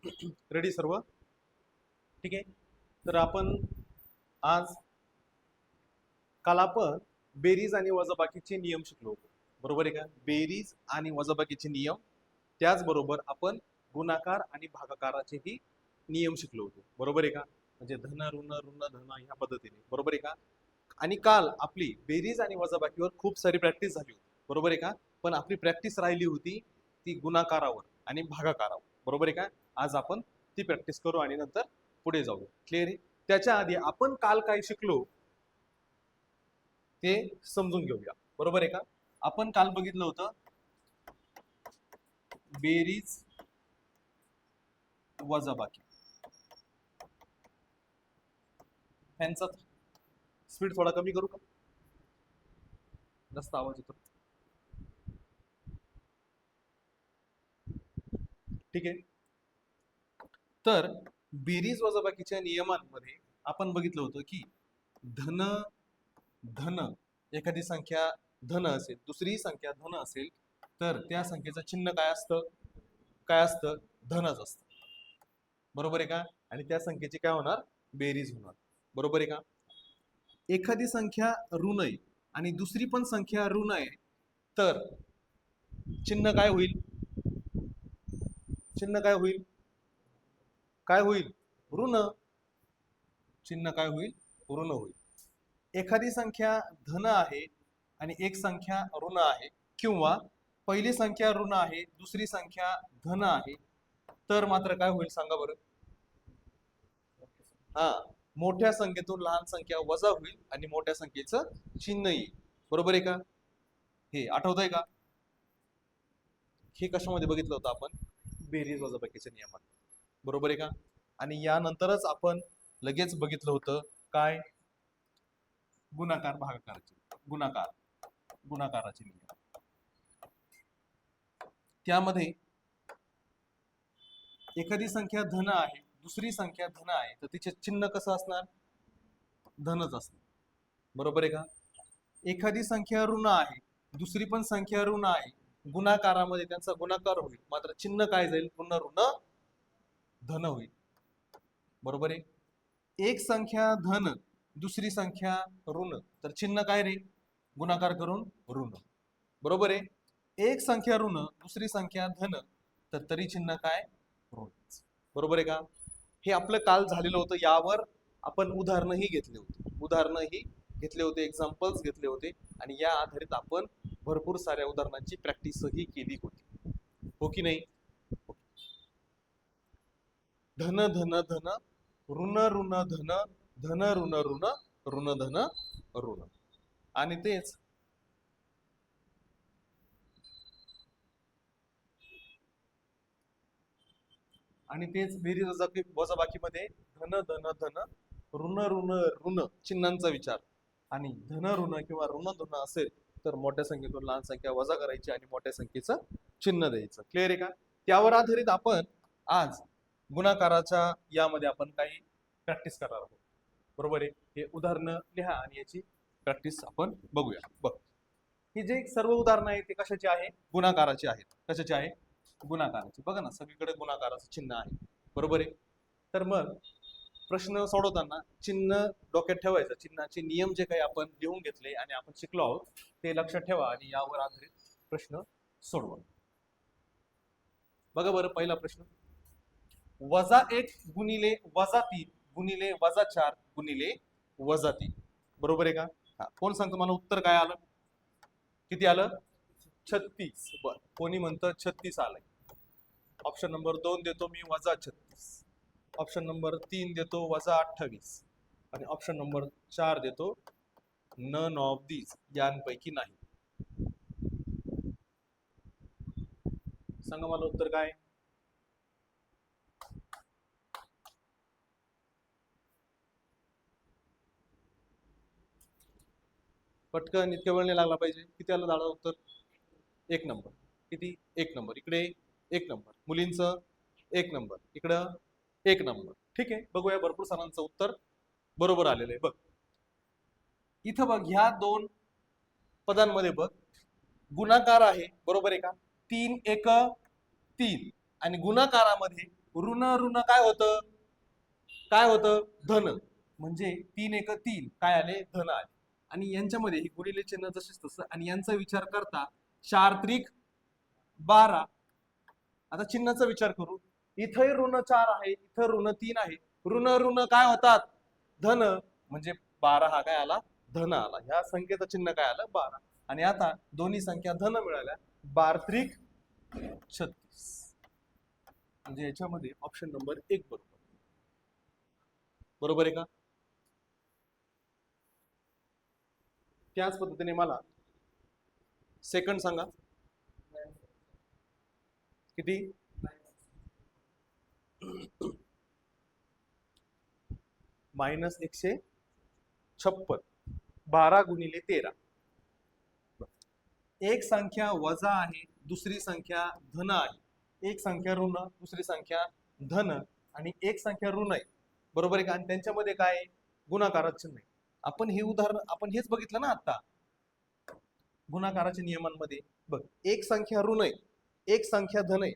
Ready सर्व? ठीक आहे. तर आपण आज काल आपण बेरीज आणि वजाबाकीचे नियम शिकलो होतो, बरोबर आहे का? बेरीज आणि वजाबाकीचे नियम, त्याचबरोबर आपण गुणाकार आणि भागाकाराचेही नियम शिकलो होतो, बरोबर आहे का? म्हणजे धन ऋण ऋण धन ह्या पद्धतीने, बरोबर आहे का? आणि काल आपली बेरीज आणि वजाबाकीवर खूप सारी प्रॅक्टिस झाली होती, बरोबर आहे का? पण आपली प्रॅक्टिस राहिली होती ती गुणाकारावर आणि भागाकारावर, बरोबर आहे का? आज आपण ती प्रॅक्टिस करू आणि नंतर पुढे जाऊ. क्लिअर आहे? त्याच्या आधी आपण काल काय शिकलो ते समजून घेऊया, बरोबर आहे का? आपण काल बघितलं होतं बेरीज वजाबाकी. फॅनचा स्पीड थोडा कमी करू का? जास्त आवाज येतो. ठीक आहे. तर बेरीज वजाबाकीच्या नियमांमध्ये आपण बघितलं होतं की धन धन एखादी संख्या धन असेल, दुसरी संख्या धन असेल, तर त्या संख्येचं चिन्ह काय असतं? काय असतं? धनच असतं, बरोबर आहे का? आणि त्या संख्येची काय होणार? बेरीज होणार, बरोबर आहे का? एखादी संख्या ऋण आहे आणि दुसरी पण संख्या ऋण आहे, तर चिन्ह काय होईल? चिन्ह काय होईल? काय होईल? ऋण. चिन्ह काय होईल? ऋण होईल. एखादी संख्या धन आहे आणि एक संख्या ऋण आहे, किंवा पहिली संख्या ऋण आहे दुसरी संख्या धन आहे, तर मात्र काय होईल सांगा बरं? हा, मोठ्या संख्येतून लहान संख्या वजा होईल आणि मोठ्या संख्येचं चिन्ह येईल, बरोबर आहे का? हे आठवतंय का? हे कशामध्ये बघितलं होतं आपण? बेरीज वजाबाकीच्या नियमात, बरोबर आहे का? आणि यानंतरच आपण लगेच बघितलं होतं काय? गुणाकार भागाकाराचे गुणाकाराचे नियम. त्यामध्ये एखादी संख्या धन आहे दुसरी संख्या धन आहे, तर तिचे चिन्ह कसं असणार? धनच असणार, बरोबर आहे का? एखादी संख्या ऋण आहे दुसरी पण संख्या ऋण आहे, गुणाकारामध्ये त्यांचा गुणाकार होईल, मात्र चिन्ह काय जाईल? पुन्हा ऋण धन होईल, बरोबर आहे? एक संख्या धन दुसरी संख्या ऋण, तर चिन्ह काय रे? गुणाकार करून ऋण, बरोबर आहे? एक संख्या ऋण दुसरी संख्या धन, तर तरी चिन्ह काय? ऋण, बरोबर आहे का? हे आपलं काल झालेलं होतं. यावर आपण उदाहरणही घेतले होते, एक्झाम्पल्स घेतले होते, आणि या आधारित आपण भरपूर साऱ्या उदाहरणांची प्रॅक्टिसही केली होती, हो की नाही? धन धन धन ऋण ऋण धन धन ऋण ऋण ऋण धन ऋण. आणि तेच बेरीज वजाबाकीमध्ये धन धन धन ऋण ऋण ऋण चिन्हांचा विचार, आणि धन ऋण किंवा ऋण धन असेल तर मोठ्या संख्येतून लहान संख्या वजा करायची आणि मोठ्या संख्येचं चिन्ह द्यायचं. क्लिअर आहे का? त्यावर आधारित आपण आज गुणाकाराच्या यामध्ये आपण काही प्रॅक्टिस करणार आहोत, बरोबर आहे? हे उदाहरणं लिहा आणि याची प्रॅक्टिस आपण बघूया. बघ, ही जे सर्व उदाहरणं आहेत ते कशाची आहे? गुणाकाराची आहेत. कशाची आहे? गुणाकाराची. बघा ना, सगळीकडे गुणाकाराचं चिन्ह आहे, बरोबर आहे? तर मग प्रश्न सोडवताना चिन्ह डोक्यात ठेवायचं. चिन्हाचे नियम जे काही आपण लिहून घेतले आणि आपण शिकलो आहोत ते लक्षात ठेवा आणि यावर आधारित प्रश्न सोडवा. बघा बरं, पहिला प्रश्न, -1 गुणिले -3 गुणिले -4 गुणिले -3, बरोबर आहे का? हा, कोण सांगतो मला उत्तर काय आलं? किती आलं? 36. बर, कोणी म्हणतं 36 आलंय? ऑप्शन नंबर 2 देतो मी -36, ऑप्शन नंबर 3 देतो -28, आणि ऑप्शन नंबर 4 देतो नन ऑफ दीज, यांपैकी नाही. सांगा मला उत्तर काय? पटकन, इतक्या वेळ नाही लागला पाहिजे. किती आलं दादा उत्तर? 1 नंबर. किती? 1 नंबर. इकडे 1 नंबर. मुलींचं 1 नंबर. इकडं 1 नंबर. ठीक आहे, बघूया. भरपूर सरांचं उत्तर बरोबर आलेलं आहे. बघ इथं, बघ ह्या दोन पदांमध्ये बघ गुणाकार आहे, बरोबर आहे का? 3 1 3, आणि गुणाकारामध्ये ऋण ऋण काय होतं, काय होतं, धन. म्हणजे 3 एक 3 काय आले, धन आले. आणि यांच्यामध्ये ही गुणिले चिन्ह जसेच तसं, आणि यांचा विचार करता 4 त्रिक 12. आता चिन्हाचा विचार करू, इथंही ऋण 4 आहे, इथं ऋण 3 आहे. ऋण ऋण काय होतात, धन. म्हणजे 12 हा काय आला, धन आला. ह्या संख्येचं चिन्ह काय आलं, 12. आणि आता दोन्ही संख्या धन मिळाल्या, 12 त्रिक 36. म्हणजे याच्यामध्ये ऑप्शन नंबर 1 बरोबर. बरोबर आहे का? त्याच पद्धतीने मला सेकंड सांगा, किती, -156. 12 गुणिले 13. एक संख्या वजा आहे, दुसरी संख्या धन आहे. एक संख्या ऋण, दुसरी संख्या धन, आणि एक संख्या ऋण आहे. बरोबर आहे का? आणि त्यांच्यामध्ये काय आहे, गुणाकाराचे चिन्ह आहे. आपण हे उदाहरण आपण हेच बघितलं ना आता गुणाकाराच्या नियमांमध्ये. बघ, एक संख्या ऋण आहे, एक संख्या धन आहे,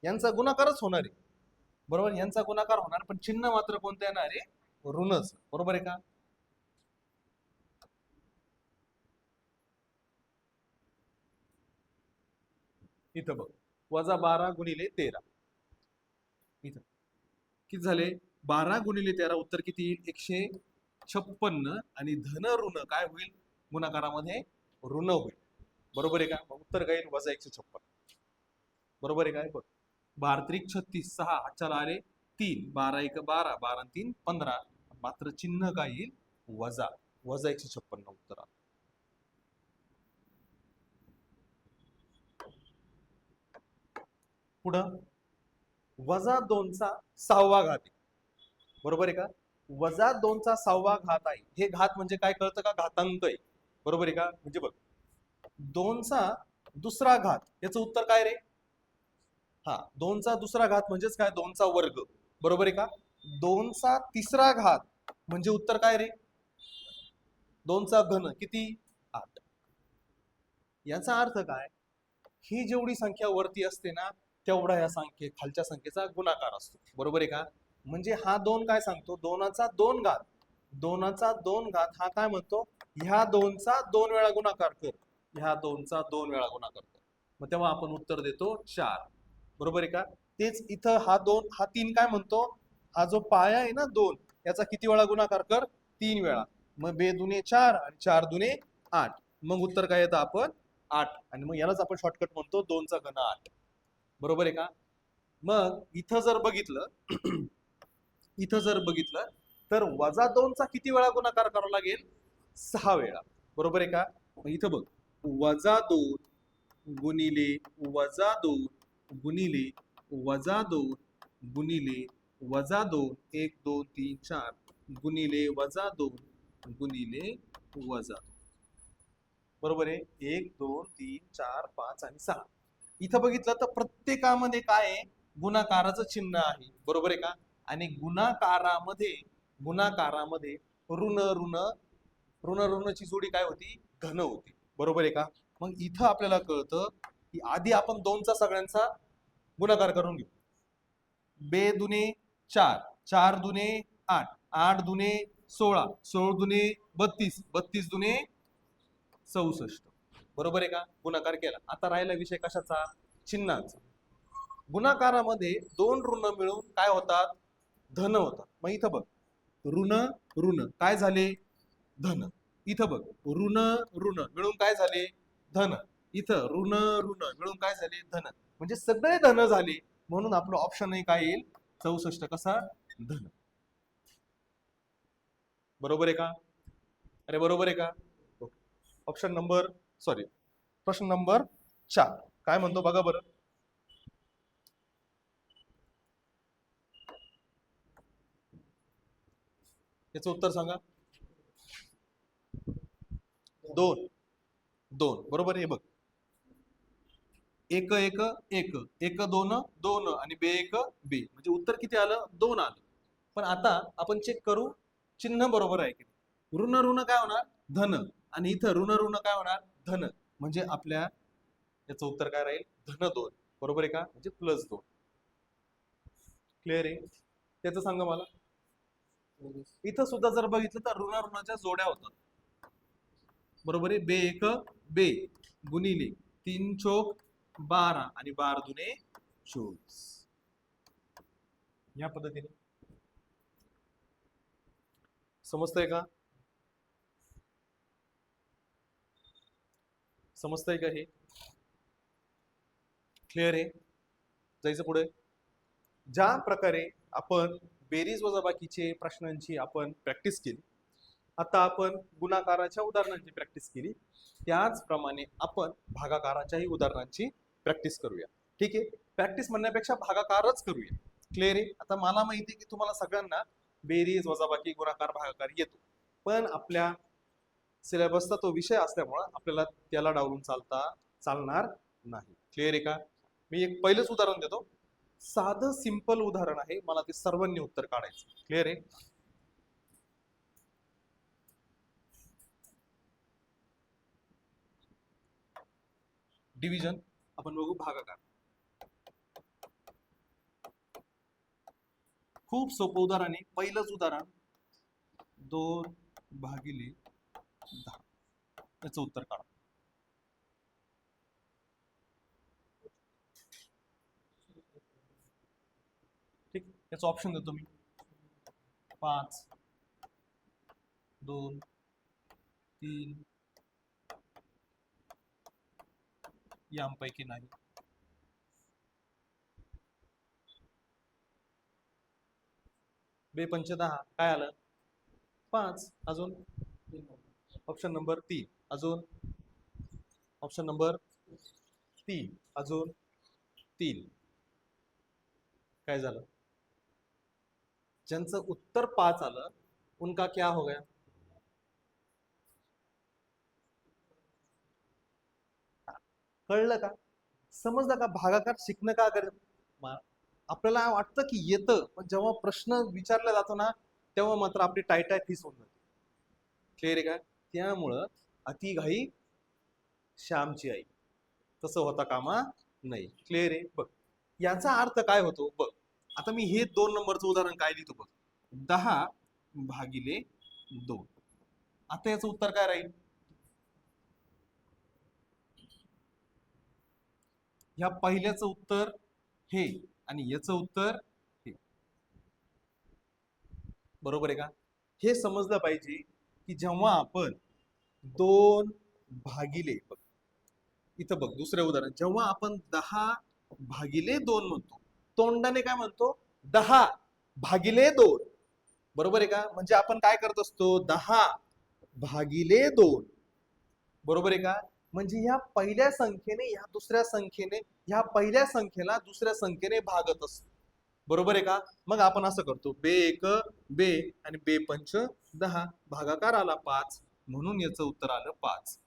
यांचा गुणाकारच होणार आहे. बरोबर, यांचा गुणाकार होणार, पण चिन्ह मात्र कोणतं येणार आहे, ऋणच. बरोबर आहे का? इथं बघ, -12 गुणिले 13. इथं किती झाले, 12 गुणिले 13 उत्तर किती येईल, 156. आणि धन ऋण काय होईल, गुणाकारामध्ये ऋण होईल. बरोबर आहे का? मग उत्तर काय येईल, -156. बरोबर आहे काय? बघ, 12 त्रिक 36, 6 हातच्याला आले 3, 12 एक 12, 12 3 15. मात्र चिन्ह काय येईल, वजा. -156 उत्तर आलं. पुढं -2चा 6वा घात आहे. बरोबर आहे का? -2चा 6वा घात आहे. हे घात म्हणजे काय कळतं का, घातांक आहे. बरोबर आहे का? म्हणजे बघ, 2चा दुसरा घात, याचं उत्तर काय रे, हा 2चा दुसरा घात म्हणजेच काय, 2चा वर्ग. बरोबर आहे का? 2चा तिसरा घात म्हणजे उत्तर काय रे, 2चा घन. किती, 8. याचा अर्थ काय, ही जेवढी संख्या वरती असते ना, तेवढा या खालच्या संख्येचा गुणाकार असतो. बरोबर आहे का? म्हणजे हा 2 काय सांगतो, 2चा 2 घात. 2चा 2 घात हा काय म्हणतो, ह्या 2चा 2 वेळा गुणाकार कर, ह्या 2चा 2 वेळा गुणाकार कर. मग तेव्हा आपण उत्तर देतो 4. बरोबर आहे का? तेच इथं हा 2 हा 3 काय म्हणतो, हा जो पाया आहे ना 2, याचा किती वेळा गुणाकार कर, 3 वेळा. मग 2 दुने 4 आणि 4 दुने 8. मग उत्तर काय येतं, आपण 8. आणि मग यालाच आपण शॉर्टकट म्हणतो 2चा घन 8. बरोबर आहे का? मग इथं जर बघितलं इथं जर बघितलं तर -2चा किती वेळा गुणाकार करावा लागेल, 6 वेळा. बरोबर आहे का? मग इथं बघ, -2 गुणिले -2 गुणिले -2 गुणिले -2, 1 2 3 4 गुणिले -2 गुणिले -2. बरोबर आहे, 1 2 3 4 5 आणि 6. इथं बघितलं तर प्रत्येकामध्ये काय आहे, गुणाकाराचं चिन्ह आहे. बरोबर आहे का? आणि गुणाकारामध्ये ऋण ऋण ऋण ऋणची जोडी काय होती, धन होती. बरोबर आहे का? मग इथं आपल्याला कळतं की आधी आपण 2चा सगळ्यांचा गुणाकार करून घेऊ. 2 दुने 4, 4 दुने 8, 8 दुने 16, 16 दुने 32, 32 दुने 64. बरोबर आहे का? गुणाकार केला. आता राहिला विषय कशाचा, चिन्हाचा. गुणाकारामध्ये 2 ऋण मिळून काय होतात, धन होतात. मग इथं बघ, ऋण ऋण काय झाले, धन. इथं बघ, ऋण ऋण मिळून काय झाले, धन. इथं ऋण ऋण मिळून काय झाले, धन. म्हणजे सगळे धन झाले, म्हणून आपलं ऑप्शन काय येईल, 64. कसा, धन. बरोबर आहे का? अरे बरोबर आहे का? ऑप्शन नंबर सॉरी प्रश्न नंबर 4 काय म्हणतो बघा बरं. याचं उत्तर सांगा. 2 2 बरोबर आहे. बघ, 1 1 1 1 2 2 आणि बे 1 बे, म्हणजे उत्तर किती आलं, 2 आलं. पण आता आपण चेक करू चिन्ह बरोबर आहे की ऋण ऋण काय होणार, धन. आणि इथं ऋण ऋण काय होणार, धन. म्हणजे आपल्या याचं उत्तर काय राहील, धन 2. बरोबर आहे का? म्हणजे +2. क्लिअर आहे? त्याचं सांगा मला. इथं सुद्धा जर बघितलं तर ऋणाच्या जोड्या होतात. बरोबर आहे. बे एक बे गुणिले 3 चोक 12 आणि 12 दुने 24 या पद्धतीने. समजतंय का? समजतंय का हे? क्लिअर आहे? जायचं पुढे. ज्या प्रकारे आपण बेरीज वजाबाकीचे प्रश्नांची आपण प्रॅक्टिस केली, आता आपण गुणाकाराच्या उदाहरणांची प्रॅक्टिस केली, त्याचप्रमाणे आपण भागाकाराच्याही उदाहरणांची प्रॅक्टिस करूया. ठीक आहे? प्रॅक्टिस म्हणण्यापेक्षा भागाकारच करूया. क्लिअर आहे? आता मला माहिती आहे की तुम्हाला सगळ्यांना बेरीज वजाबाकी गुणाकार भागाकार येतो, पण आपल्या सिलेबसचा तो विषय असल्यामुळे आपल्याला त्याला डावलून चालणार नाही. क्लिअर आहे का? मी एक पहिलंच उदाहरण देतो. साधं सिंपल उदाहरण आहे, मला ते सर्वांनी उत्तर काढायचं. क्लिअर आहे? डिव्हिजन आपण बघू, भागाकार. खूप सोपं उदाहरण आहे. पहिलंच उदाहरण 2/10 याचं उत्तर काढा. ठीक, याचं ऑप्शन देतो मी. 5 2 3 यांपैकी नाही. बेपंच 10 काय आलं? 5. अजून ऑप्शन नंबर 3. अजून ऑप्शन नंबर 3. अजून 3. काय झालं? ज्यांचं उत्तर 5 आलं उनका क्या हो गया? कळलं का? समजलं का? भागाकार शिकणं का आपल्याला वाटतं की येतं, पण जेव्हा प्रश्न विचारला जातो ना तेव्हा मात्र आपली टायटाय फीस होऊन जाते. क्लिअर आहे का? त्यामुळं अतिघाई श्यामची आई, तसं होता कामा नाही. क्लिअर आहे? बघ, याचा अर्थ काय होतो बघ. आता मी हे 2 नंबरचं उदाहरण काय लिहितो बघ. 10/2. आता याचं उत्तर काय राहील? ह्या पहिल्याचं उत्तर हे आणि याचं उत्तर हे. बरोबर आहे का? हे समजलं पाहिजे की जेव्हा आपण 2/2 इथं बघ दुसरं उदाहरण, जेव्हा आपण 10/2 म्हणतो, तोंडाने काय म्हणतो? 10/2. बरोबर आहे का? म्हणजे आपण काय करत असतो? 10/2. बरोबर आहे का? म्हणजे ह्या पहिल्या संख्येने ह्या दुसऱ्या संख्येने ह्या पहिल्या संख्येला दुसऱ्या संख्येने भागत असतो. बरोबर आहे का? मग आपण असं करतो, बे एक बे आणि बे पंच 10, भागाकार आला 5, म्हणून याचं उत्तर आलं 5.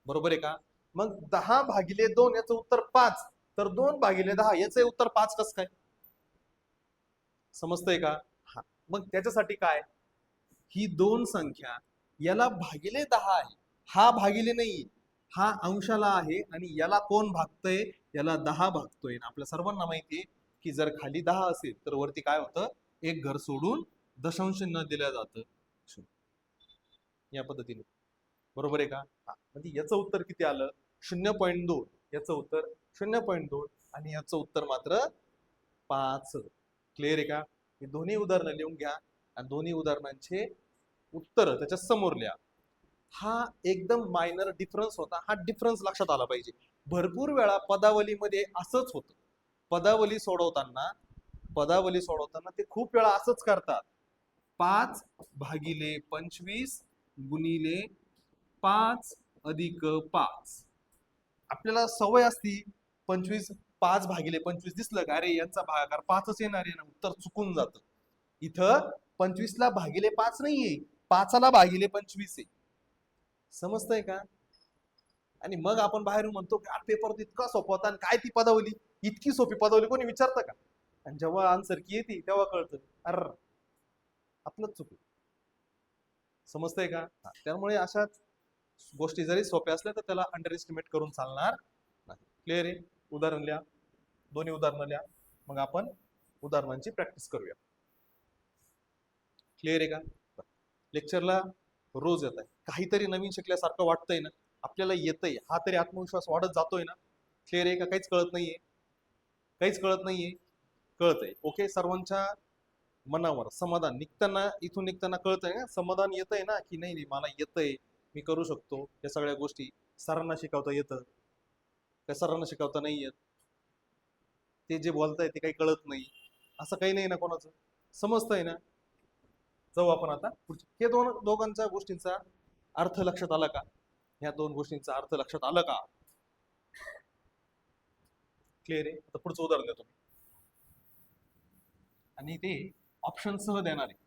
बरोबर आहे का? मग 10/2 याचं उत्तर 5, तर 2/10 याचं उत्तर 5 कसं काय? समजतंय का? हा, मग त्याच्यासाठी काय? ही दोन संख्या याला भागिले 10 आहे, हा भागिले नाही, हा अंशाला आहे, आणि याला कोण भागतय? याला 10 भागतोय. आपल्या सर्वांना माहितीये की जर खाली 10 असेल तर वरती काय होतं? एक घर सोडून दशांश न दिल्या जातं, या पद्धतीने. बरोबर आहे का? म्हणजे याचं उत्तर किती आलं? 0.2. याचं उत्तर 0.2 आणि याचं उत्तर मात्र 5. क्लिअर आहे का? हे दोन्ही उदाहरणं लिहून घ्या आणि दोन्ही उदाहरणांचे उत्तर त्याच्या समोर लिहा. हा एकदम मायनर डिफरन्स होता, हा डिफरन्स लक्षात आला पाहिजे. भरपूर वेळा पदावलीमध्ये असंच होतं. पदावली सोडवताना ते खूप वेळा असंच करतात. 5/25 गुणिले 5 अधिक 5. आपल्याला सवय असती 25, 5/25 दिसलं का अरे यांचा भागाकार 5च येणार आहे ना, उत्तर चुकून जातं. इथं 25ला भागिले 5 नाहीये, 5ला भागिले 25 आहे. समजतंय का? आणि मग आपण बाहेरून म्हणतो की पेपर इतका सोपा होता आणि काय ती पदावली, इतकी सोपी पदावली कोणी विचारतं का? आणि जेव्हा आन्सर की येते तेव्हा कळतं अर आपलंच चुकलं. समजतंय का? त्यामुळे अशाच गोष्टी जरी सोप्या असल्या तर त्याला अंडर एस्टिमेट करून चालणार नाही. क्लिअर आहे? उदाहरण लिहा, दोन्ही उदाहरणं लिहा, मग आपण उदाहरणांची प्रॅक्टिस करूया. क्लिअर आहे का? लेक्चरला रोज येत आहे, काहीतरी नवीन शिकल्यासारखं वाटतंय ना, आपल्याला येतंय हा तरी आत्मविश्वास वाढत जातोय ना. क्लिअर आहे का? काहीच कळत नाहीये, काहीच कळत नाहीये, कळतंय. ओके, सर्वांच्या मनावर समाधान निघताना, इथून निघताना कळतंय ना, समाधान येतंय ना, की नाही मला येतंय, मी करू शकतो या सगळ्या गोष्टी. सरांना शिकवता येतं, त्या सरांना शिकवता नाही येत, ते जे बोलताय ते काही कळत नाही, असं काही नाही ना, कोणाचं समजतंय ना. जाऊ आपण आता पुढच्या. हे दोघांच्या गोष्टींचा अर्थ लक्षात आला का? ह्या दोन गोष्टींचा अर्थ लक्षात आला का? क्लिअर आहे? आता पुढचं उदाहरण देतो मी, आणि ते ऑप्शन सह देणार आहे.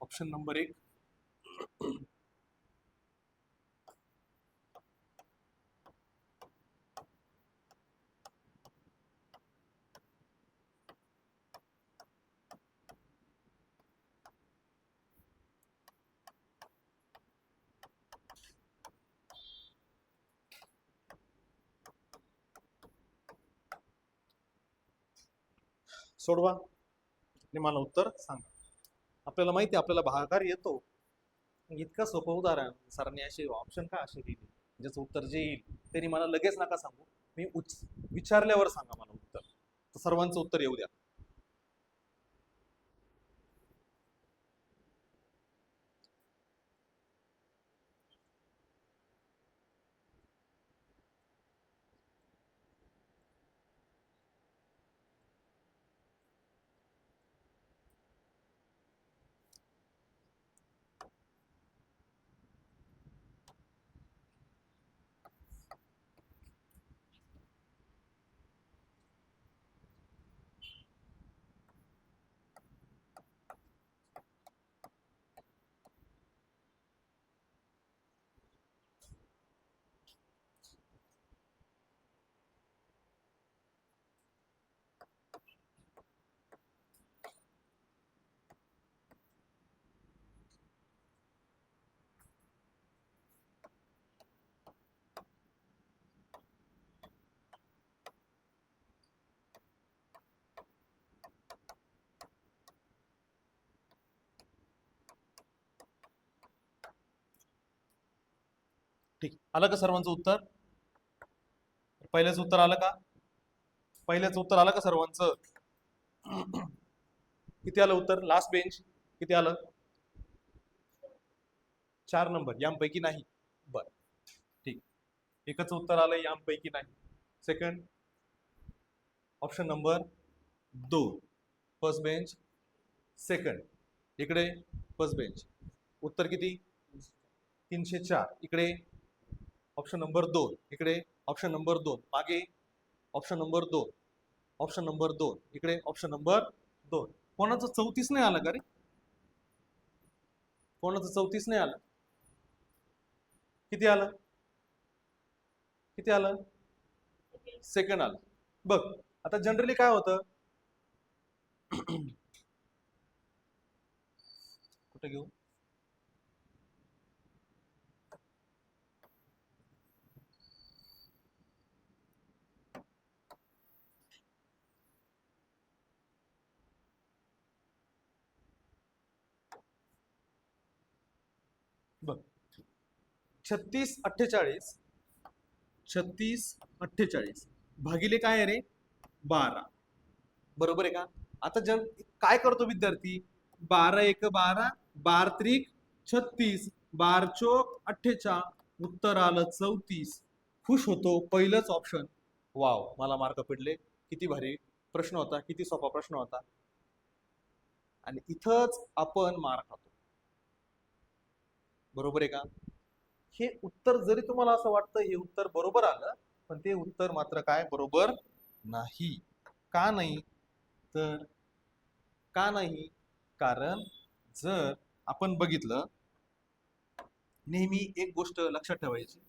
ऑप्शन नंबर 1, सोडवा आणि मला उत्तर सांगा. आपल्याला माहिती आहे आपल्याला भागाकार येतो. इतकं सोपं उदाहरण सरांनी असे ऑप्शन का असे दिले, ज्याचं उत्तर जे येईल त्यांनी मला लगेच नका सांगू, मी विचारल्यावर सांगा मला उत्तर. तर सर्वांचं उत्तर येऊ द्या. ठीक, आलं का सर्वांचं उत्तर? पहिल्याच उत्तर आलं का? पहिल्याच उत्तर आलं का सर्वांचं? किती आलं उत्तर? लास्ट बेंच किती आलं? 4 नंबर, यांपैकी नाही. बर, ठीक, एकच उत्तर आलं यांपैकी नाही. Second, option number 2, first bench. Second, इकडे फर्स्ट बेंच. उत्तर किती? 304. इकडे ऑप्शन नंबर 2, इकडे ऑप्शन नंबर 2, मागे ऑप्शन नंबर 2, ऑप्शन नंबर 2, इकडे ऑप्शन नंबर 2. कोणाचं 34 नाही आलं का रे? कोणाचं 34 नाही आलं? किती आलं? किती आलं? सेकंड आलं. बघ, आता जनरली काय होतं, कुठे घेऊ? बघ, 36 48, 36 48 भागिले काय आहे रे? 12. बरोबर आहे का? आता काय करतो विद्यार्थी? 12 एक 12, 12 त्रिक 36, 12 चोक 48, उत्तर आलं 34. खुश होतो, पहिलंच ऑप्शन. वाव, मला मार्क पडले. किती भारी प्रश्न होता, किती सोपा प्रश्न होता. आणि इथंच आपण मार्क खातो. बरोबर आहे का? हे उत्तर जरी तुम्हाला असं वाटतं हे उत्तर बरोबर आलं, पण ते उत्तर मात्र काय बरोबर नाही. का नाही? तर का नाही? कारण जर आपण बघितलं, नेहमी एक गोष्ट लक्षात ठेवायची,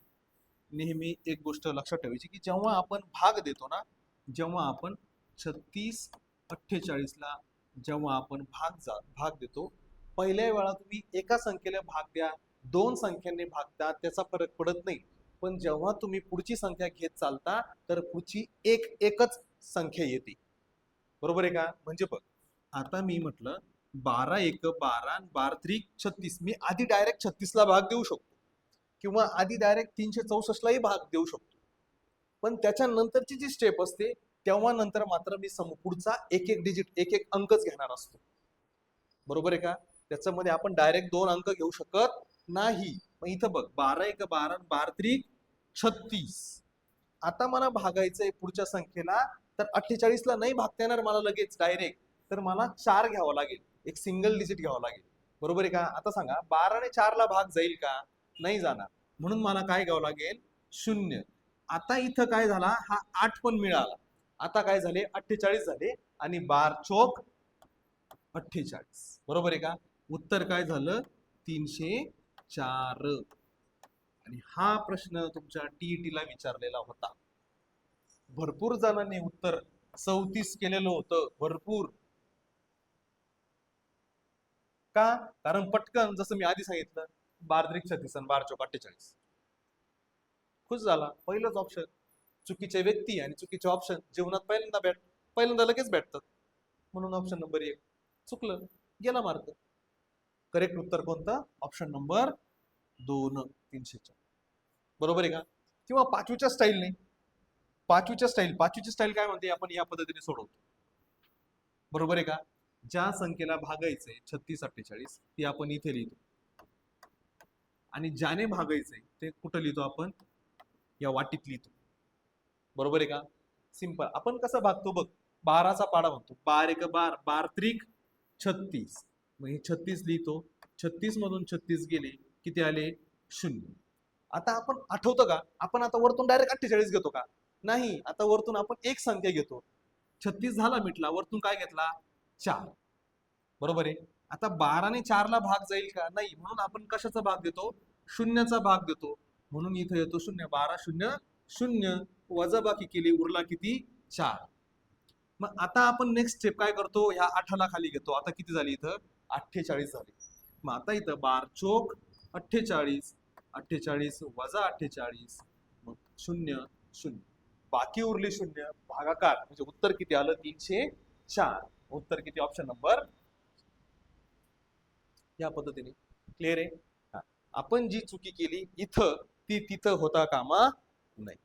नेहमी एक गोष्ट लक्षात ठेवायची की जेव्हा आपण भाग देतो ना, जेव्हा आपण 36 48 ला जेव्हा आपण भाग देतो, पहिल्या वेळा तुम्ही एका संख्येला भाग द्या, दोन संख्यांनी भाग द्या, त्याचा फरक पडत नाही. पण जेव्हा तुम्ही पुढची संख्या घेत चालता तर पुढची एकच संख्या येते. बरोबर आहे का? म्हणजे बघ, आता मी म्हटलं 12 एक 12 आणि 12 त्रिक 36. मी आधी डायरेक्ट 36ला भाग देऊ शकतो किंवा आधी डायरेक्ट 364लाही भाग देऊ शकतो. पण त्याच्यानंतरची जी स्टेप असते तेव्हा नंतर मात्र मी पुढचा एक एक डिजिट एक एक अंकच घेणार असतो. बरोबर आहे का? त्याच्यामध्ये आपण डायरेक्ट दोन अंक घेऊ शकत नाही. मग इथं बघ 12 एक 12 12 त्रिक 36. आता मला भागायचंय पुढच्या संख्येला, तर 48ला नाही भागता येणार मला लगेच डायरेक्ट, तर मला 4 घ्यावं लागेल, एक सिंगल डिजिट घ्यावं लागेल. बरोबर आहे का? आता सांगा 12 ने 4ला भाग जाईल का? नाही जाणार. म्हणून मला काय घ्यावं लागेल? 0. आता इथं काय झाला, हा 8 पण मिळाला. आता काय झाले? 48 झाले आणि 12 चोक 48. बरोबर आहे का? उत्तर काय झालं? 304. आणि हा प्रश्न तुमच्या टीईटीला विचारलेला होता. भरपूर जणांनी उत्तर 34 केलेलं होतं. भरपूर. का? कारण पटकन जसं मी आधी सांगितलं 12 त्रिक 36 आणि 12 चोक 48. खुश झाला. पहिलंच ऑप्शन. चुकीचे व्यक्ती आणि चुकीचे ऑप्शन जीवनात पहिल्यांदा लगेच भेटतात. म्हणून ऑप्शन नंबर 1 चुकलं, गेला मार्क. करेक्ट उत्तर कोणतं? Option number 2 304. बरोबर आहे का? किंवा पाचवीची स्टाईल काय म्हणते, आपण या पद्धतीने सोडवतो. बरोबर आहे का? ज्या संख्येला भागायचंय 36 48 ती आपण इथे लिहितो आणि ज्याने भागायचंय ते कुठं लिहितो आपण? या वाटीत लिहितो. बरोबर आहे का? सिंपल. आपण कसं भागतो बघ, 12चा पाडा म्हणतो, 12 एक 12 12 त्रिक 36. मग हे 36 लिहितो, 36 मधून 36 गेले किती आले? 0. आता आपण आठवतं का, आपण आता वरतून डायरेक्ट 48 घेतो का? नाही. आता वरतून आपण एक संख्या घेतो. 36 झाला मिटला, वरतून काय घेतला? 4. बरोबर आहे. आता 12ने 4ला भाग जाईल का? नाही. म्हणून आपण कशाचा भाग देतो? शून्याचा भाग देतो. म्हणून इथं येतो 0. 12 0 0. वजाबाकी केली, उरला किती? 4. मग आता आपण नेक्स्ट स्टेप काय करतो? ह्या 8ला खाली घेतो. आता किती झाली इथं? 48 झाली. मग आता इथं 12 चोक 48. 48 वजा 48. मग 0 0. बाकी उरली 0. भागाकार म्हणजे उत्तर किती आलं? 304. उत्तर किती? Option number. या पद्धतीने क्लिअर आहे. आपण जी चुकी केली इथं ती तिथं होता कामा नाही.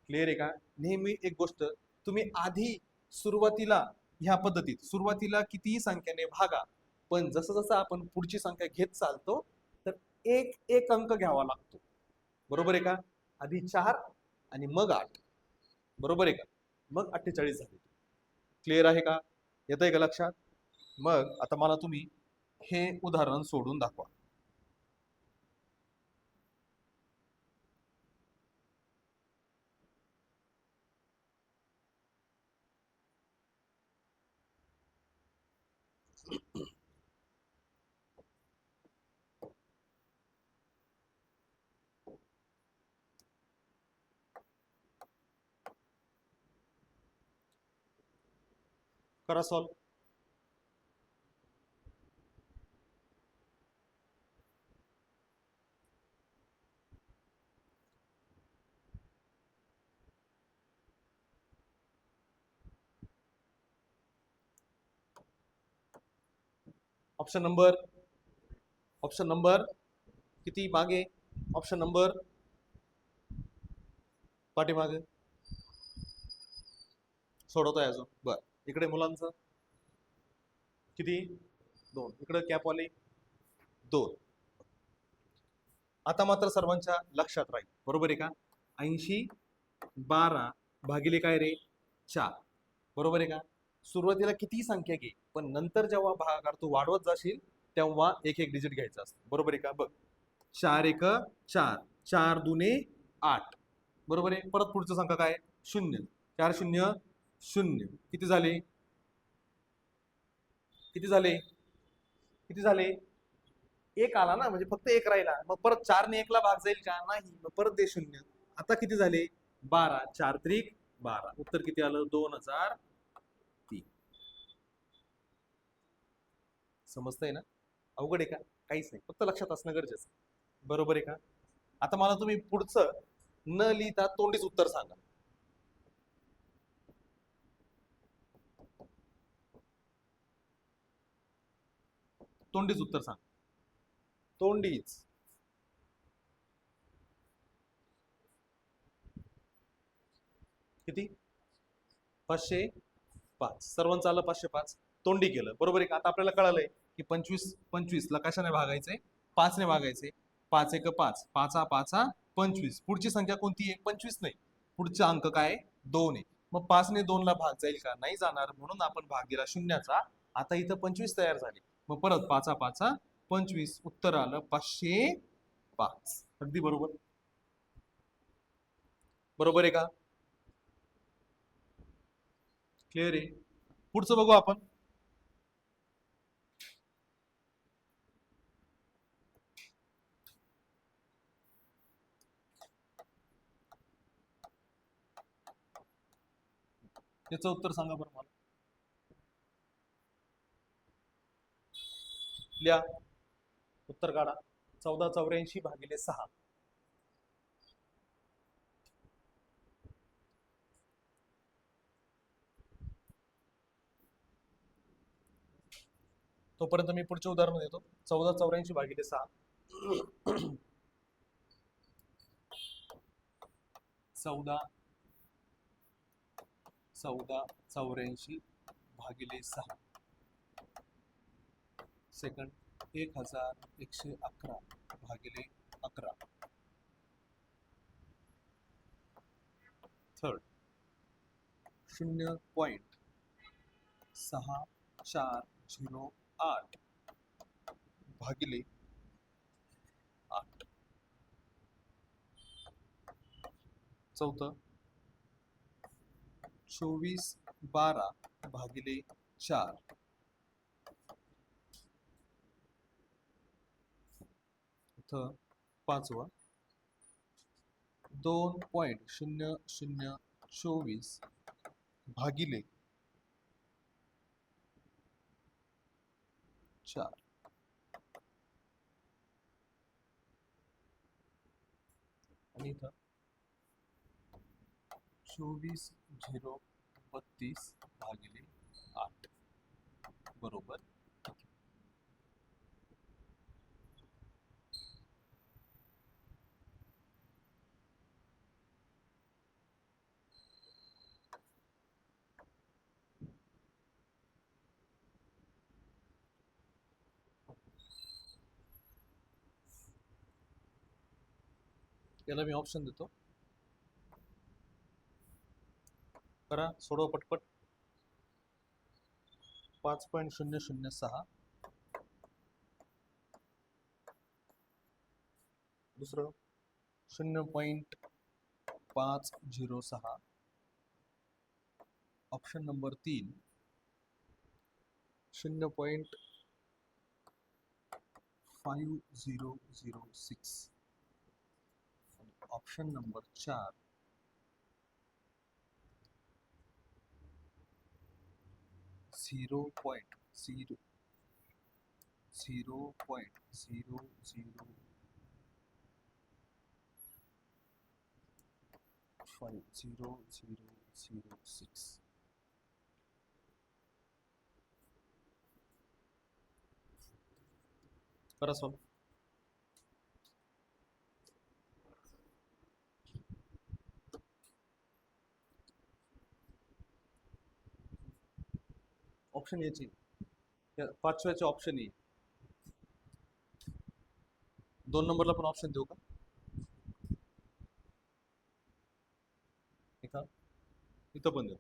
क्लिअर आहे का? नेहमी एक गोष्ट, तुम्ही आधी सुरुवातीला ह्या पद्धतीत सुरुवातीला कितीही संख्येने भागा, पण जसं जसं आपण पुढची संख्या घेत चालतो तर एक एक अंक घ्यावा लागतो. बरोबर आहे का? आधी 4 आणि मग 8. बरोबर आहे का? मग 48 झाले. क्लिअर आहे का? येत आहे का लक्षात? मग आता मला तुम्ही हे उदाहरण सोडून दाखवा. करा सॉल्व. ऑप्शन नंबर किती मागे? ऑप्शन नंबर पाठीमागे. सोडवतोय अजून? बर. इकडे मुलांचं किती? 2. इकडे कॅपवाले 2. आता मात्र सर्वांच्या लक्षात राहील. बरोबर आहे का? 80 12 भागिले काय रे? 4. बरोबर आहे का? सुरुवातीला किती संख्या घे, पण नंतर जेव्हा भागाकार तू वाढवत जाशील तेव्हा एक एक डिजिट घ्यायचं असतं. बरोबर आहे का? बघ, 4 एक 4, 4 दुने 8. बरोबर आहे. परत पुढचं संख्या काय? 0. 4 0 0. किती झाले? किती झाले? किती झाले? एक आला ना, म्हणजे फक्त एक राहिला. मग परत 4 ने 1ला भाग जाईल का? नाही. मग परत दे 0. आता किती झाले? 12. 4 त्रिक 12. उत्तर किती आलं? 2003. समजतंय ना? अवघड आहे का? काहीच नाही, फक्त लक्षात असणं गरजेचं. बरोबर आहे का? आता मला तुम्ही पुढचं न लिहिता तोंडीच उत्तर सांगा. तोंडीच उत्तर सांग. तोंडीच. किती? 505. सर्वांचं आलं 505. तोंडी केलं. बरोबर आहे का? आता आपल्याला कळालंय की 25 ला कशाने भागायचंय? 5 ने भागायचे. 5 एक 5. 5 25. पुढची संख्या कोणती आहे? 25 नाही. पुढचा अंक काय आहे? 2 आहे. मग 5 ने 2 ला भाग जाईल का? नाही जाणार, म्हणून आपण भाग दिला शून्याचा. आता इथं 25 तयार झाली. मग परत 5 25. उत्तर आलं 505. अगदी बरोबर. बरोबर आहे का? क्लिअर आहे? पुढचं बघू आपण. याचं उत्तर सांगा बरं मला. लिहा, उत्तर काढा. 1484 भागिले 6. तोपर्यंत मी पुढचे उदाहरण देतो. 1484 भागिले 6. 1484 भागिले 6. सेकंड 1111 भागिले 11. थर्ड 0.6408 भागिले 8. चौथं 2412 भागिले 4. इथं पाचवा 2.0024 भागिले 4. आणि इथं 24,032 भागिले 8 बरोबर. याला मी ऑप्शन देतो, करा, सोडवा पटपट. 5.006. दुसरं 0.506. Option number 3 0.5006. Option number 4 0.00005. करा सॉल्व. ऑप्शन याची पाचव्याचे ऑप्शन आहे. 2 नंबरला पण ऑप्शन देऊ का? इथं पण देऊ.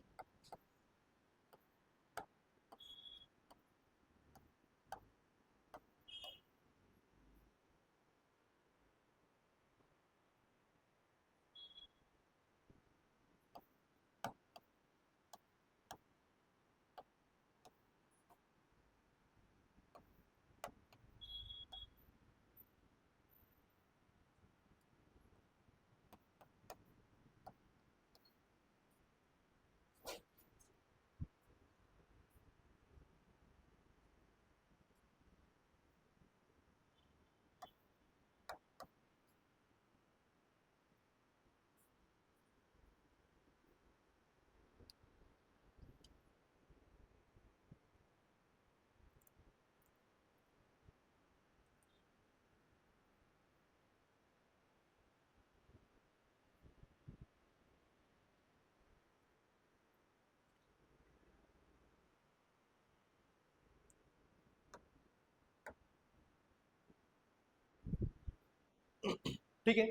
ठीक आहे.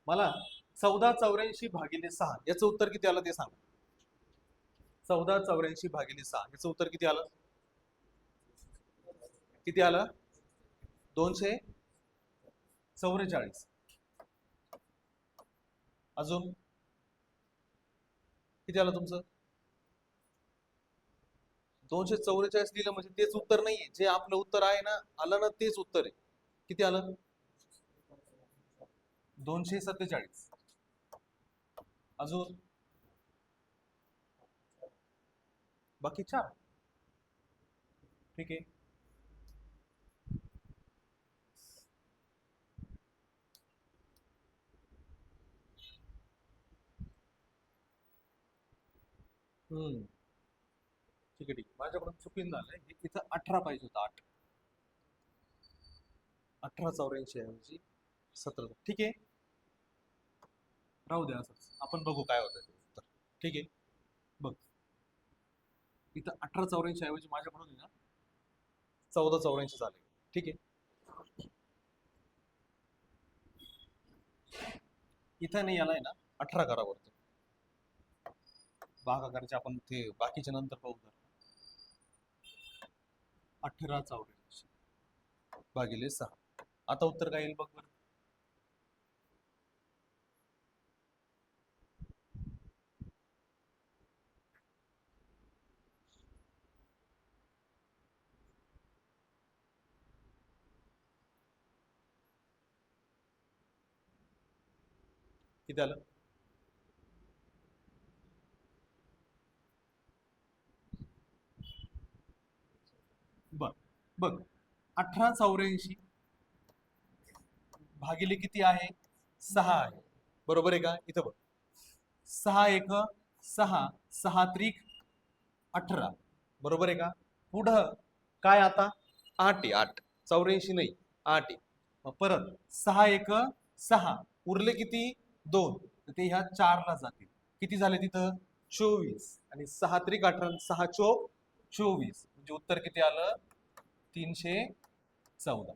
मला 1484 भागिले 6 याचं उत्तर किती आलं ते सांगा. 1484 भागिले 6 याचं उत्तर किती आलं? किती आलं? 244. अजून किती आलं तुमचं? 244 दिलं म्हणजे तेच उत्तर नाहीये. जे आपलं उत्तर आहे ना, आलं ना तेच उत्तर आहे. किती आलं? 247. अजून बाकी 4. ठीक आहे. ठीक आहे. माझ्याकडून चुकीन झालंय. इथं 18 पाहिजे होता. 1884 ऐवजी 17. ठीक आहे, राहू द्या असंच. आपण बघू काय होतं ते उत्तर. ठीक आहे, बघ इथं 1884 ऐवजी माझ्याकडून आहे ना 1484 झाले. ठीक आहे, इथं नाही याला आहे ना 18 करा वरती. भागाकारचे आपण ते बाकीच्या नंतर पाहू. 1884 भागिले 6. आता उत्तर काय येईल बघ बरं. किती आलं? बघ बघ 1884 भागिले किती आहे? 6 आहे. बरोबर आहे का? इथं बघ 6 एक 6, 6 त्रिक 18. बरोबर आहे का? पुढं काय आता? 8 आहे. 8 84 नाही, 8 आहे. मग परत 6 एक 6, उरले किती? 2. ते ह्या 4 ला जातील. किती झाले तिथं? 24. आणि 6 त्रिक 18, 6 चोक 24. म्हणजे उत्तर किती आलं? 314.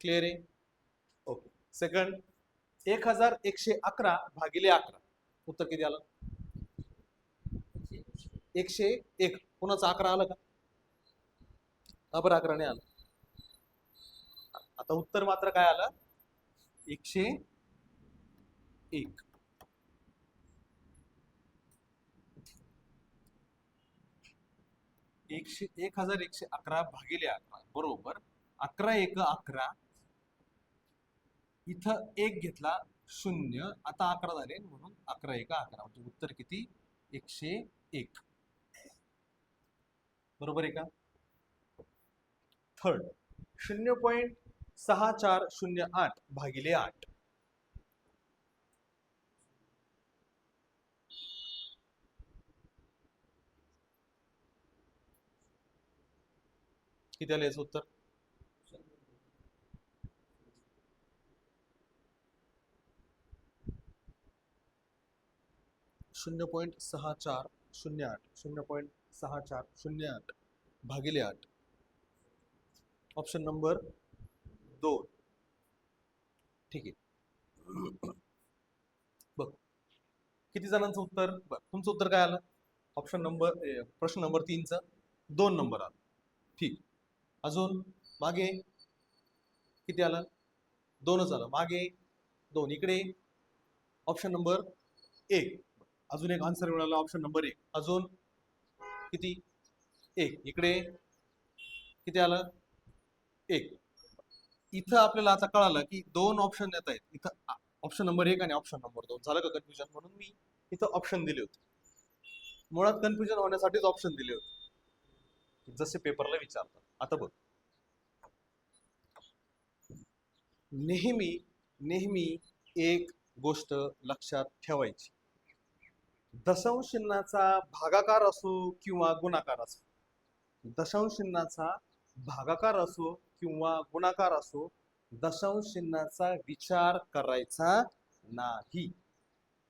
क्लिअर आहे? ओके. सेकंड 1111 भागिले 11. उत्तर किती आलं? 101. कोणाचा 11 आलं का? बरं 11 नाही आलं. आता उत्तर मात्र काय आलं? 101. 1111 भागिले 11 बरोबर 11 एक 11. इथं 1 घेतला 0. आता 11 झाले म्हणून 11 एक 11. म्हणजे उत्तर किती? 101. बरोबर आहे का? थर्ड 0.6408 भागिले 8. किती आलं याचं उत्तर? 0.6408. 0.6408 भागिले 8. Option number 2. ठीक आहे. बघ किती जणांचं उत्तर? बघ तुमचं उत्तर काय आलं? ऑप्शन नंबर प्रश्न नंबर 3चं 2 नंबर आलं. ठीक. अजून मागे किती आलं? 2च आलं. मागे 2. इकडे ऑप्शन नंबर 1. अजून एक आन्सर मिळाला ऑप्शन नंबर 1. अजून किती? 1. इकडे किती आलं? 1. इथं आपल्याला आता कळालं की 2 ऑप्शन येत आहेत. इथं ऑप्शन नंबर 1 आणि ऑप्शन नंबर 2. झालं का कन्फ्युजन? म्हणून मी इथं ऑप्शन दिले होते. मुळात कन्फ्युजन होण्यासाठीच ऑप्शन दिले होते, जसे पेपरला विचारतात. आता बघ नेहमी नेहमी एक गोष्ट लक्षात ठेवायची. दशांश चिन्हाचा भागाकार असो किंवा गुणाकार असो, दशांश चिन्हाचा भागाकार असो किंवा गुणाकार असो, दशांश चिन्हाचा विचार करायचा नाही.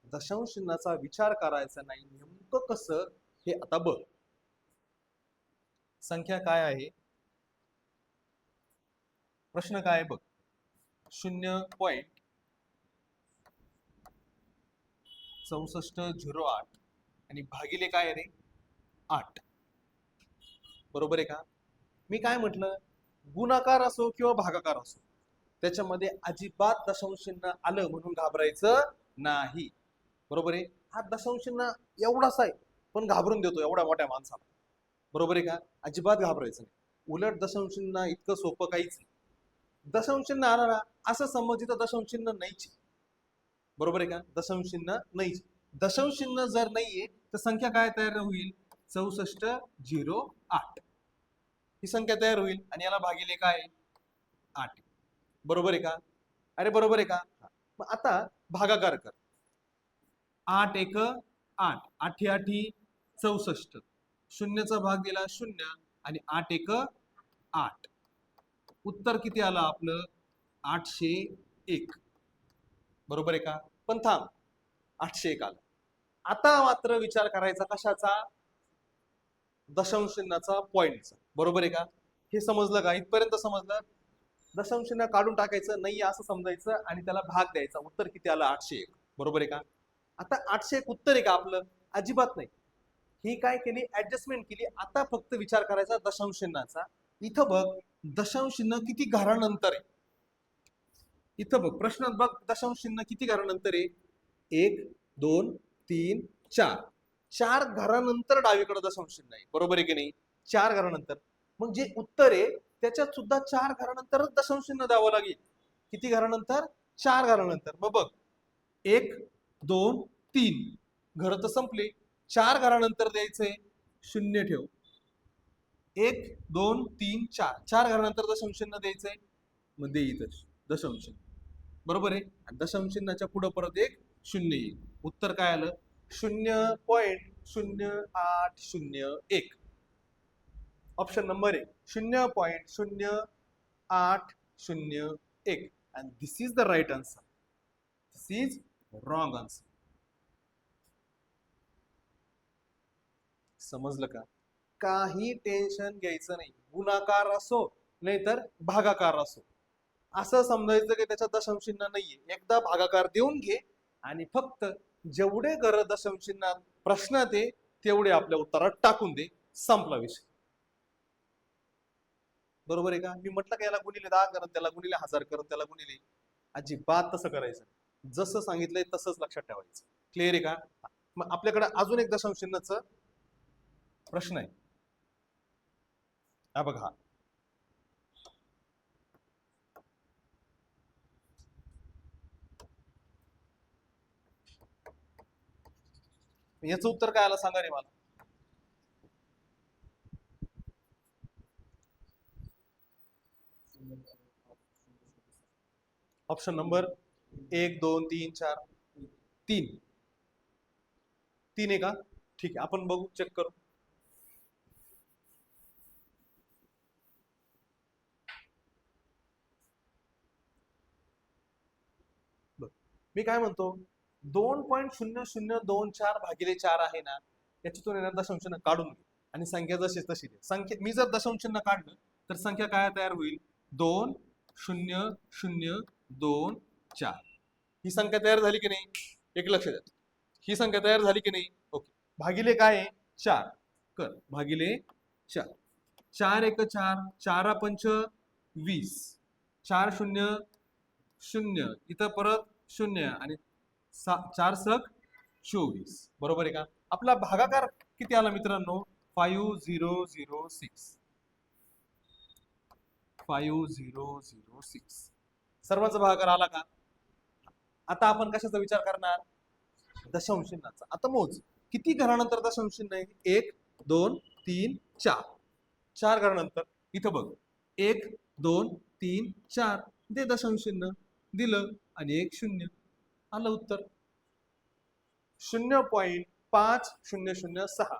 दशांश चिन्हाचा विचार करायचा नाही. नेमकं कसं हे आता बघ. संख्या काय आहे? प्रश्न काय आहे बघ. 0.6408 आणि भागिले काय रे 8. बरोबर आहे का? मी काय म्हटलं, गुणाकार असो किंवा भागाकार असो त्याच्यामध्ये अजिबात दशांश चिन्ह आलं म्हणून घाबरायचं नाही. बरोबर आहे? हा दशांश चिन्ह एवढाच आहे पण घाबरून देतो एवढ्या मोठ्या माणसाला. बरोबर आहे का? अजिबात घाबरायचं नाही. उलट दशांश चिन्ह इतकं सोपं काहीच नाही. दशांश चिन्ह आला ना असं समज इथं दशांश चिन्ह नाहीच. बरोबर आहे का? दशांश चिन्ह नाहीच. दशांश चिन्ह जर नाहीये तर संख्या काय तयार होईल? 6408 ही संख्या तयार होईल आणि याला भागिले काय 8. बरोबर आहे का? अरे बरोबर आहे का? मग आता भागाकार कर. 8 एक 8, 8 8 64, शून्याचा भाग दिला 0 आणि 8 एक 8. उत्तर किती आलं आपलं? 801. बरोबर आहे का? पण थांब, 801 आलं. आता मात्र विचार करायचा कशाचा? दशांश चिन्हाचा, पॉइंटचा. बरोबर आहे का? हे समजलं का? इथपर्यंत समजलं? दशांश चिन्ह काढून टाकायचं नाही असं समजायचं आणि त्याला भाग द्यायचा. उत्तर किती आलं? 801. बरोबर आहे का? आता 801 उत्तर आहे का आपलं? अजिबात नाही. ही काय केली? ऍडजस्टमेंट केली. आता फक्त विचार करायचा दशांश चिन्हाचा. इथं बघ दशांश चिन्ह किती घरानंतर आहे. इथं बघ प्रश्नात बघ दशांश चिन्ह किती घरानंतर आहे? 1 2 3 4. 4 घरानंतर डावीकडे दशांश चिन्ह आहे. बरोबर आहे की नाही? 4 घरानंतर. मग जे उत्तर आहे त्याच्यात सुद्धा 4 घरानंतरच दशांश चिन्ह द्यावं लागेल. किती घरानंतर? 4 घरानंतर. मग बघ 1 2 3 घर तर संपले. 4 घरानंतर द्यायचंय 0 ठेव. 1 2 3 4 4 घरानंतर दशांश चिन्ह द्यायचंय. मग दे इथं दशांश. बरोबर आहे? आणि दशांश चिन्हाच्या पुढे परत एक 0 येईल. उत्तर काय आलं? 0.0801. Option number 1 0.0801. and this is the right answer. This is wrong answer. समजलं का? काही टेन्शन घ्यायचं नाही. गुणाकार असो नाहीतर भागाकार असो असं समजायचं की त्याच्यात दशांश चिन्ह नाहीये. एकदा भागाकार देऊन घे आणि फक्त जेवढे घर दशांश चिन्हात प्रश्नात आहे तेवढे आपल्या उत्तरात टाकून दे. संपला विषय. बरोबर आहे का? मी म्हटलं का याला गुणिले 10 करून त्याला गुणिले 1000 करून त्याला गुणिले. अजिबात तसं करायचं. जसं सांगितलंय तसंच लक्षात ठेवायचं. क्लिअर आहे का? मग आपल्याकडे अजून एक दशांश चिन्हाचा प्रश्न आहे. हा बघा, याचं उत्तर काय आलं सांगा रे मला. ऑप्शन नंबर 1 2 3 4 3 आहे का? ठीक आहे, आपण बघू, चेक करू. मी काय म्हणतो, 2.0024 भागिले 4 आहे ना, याच्यातून येणार दशांश चिन्ह काढून घे आणि संख्या जशी तशी दे. संख्या मी जर दशांश चिन्ह काढलं तर संख्या काय तयार होईल? 2.0024. ही संख्या तयार झाली की नाही? एक लक्ष द्या, ही संख्या तयार झाली की नाही? ओके. भागिले काय आहे? 4 कर. भागिले 4. 4 एक 4, 4 पंच 20, 4 0 0, इथं परत 0 आणि 4 सक 24. बरोबर आहे का? आपला भागाकार किती आला मित्रांनो? 5006. 5006 सर्वांचा भागाकार आला का? आता आपण कशाचा विचार करणार? दशांश चिन्हाचा. आता मोज किती घरानंतर दशांश चिन्ह आहे? 1 2 3 4. 4 घरानंतर इथं बघ 1 2 3 4 दे दशांश चिन्ह. दिलं आणि 1 0 आलं उत्तर. 0.5006.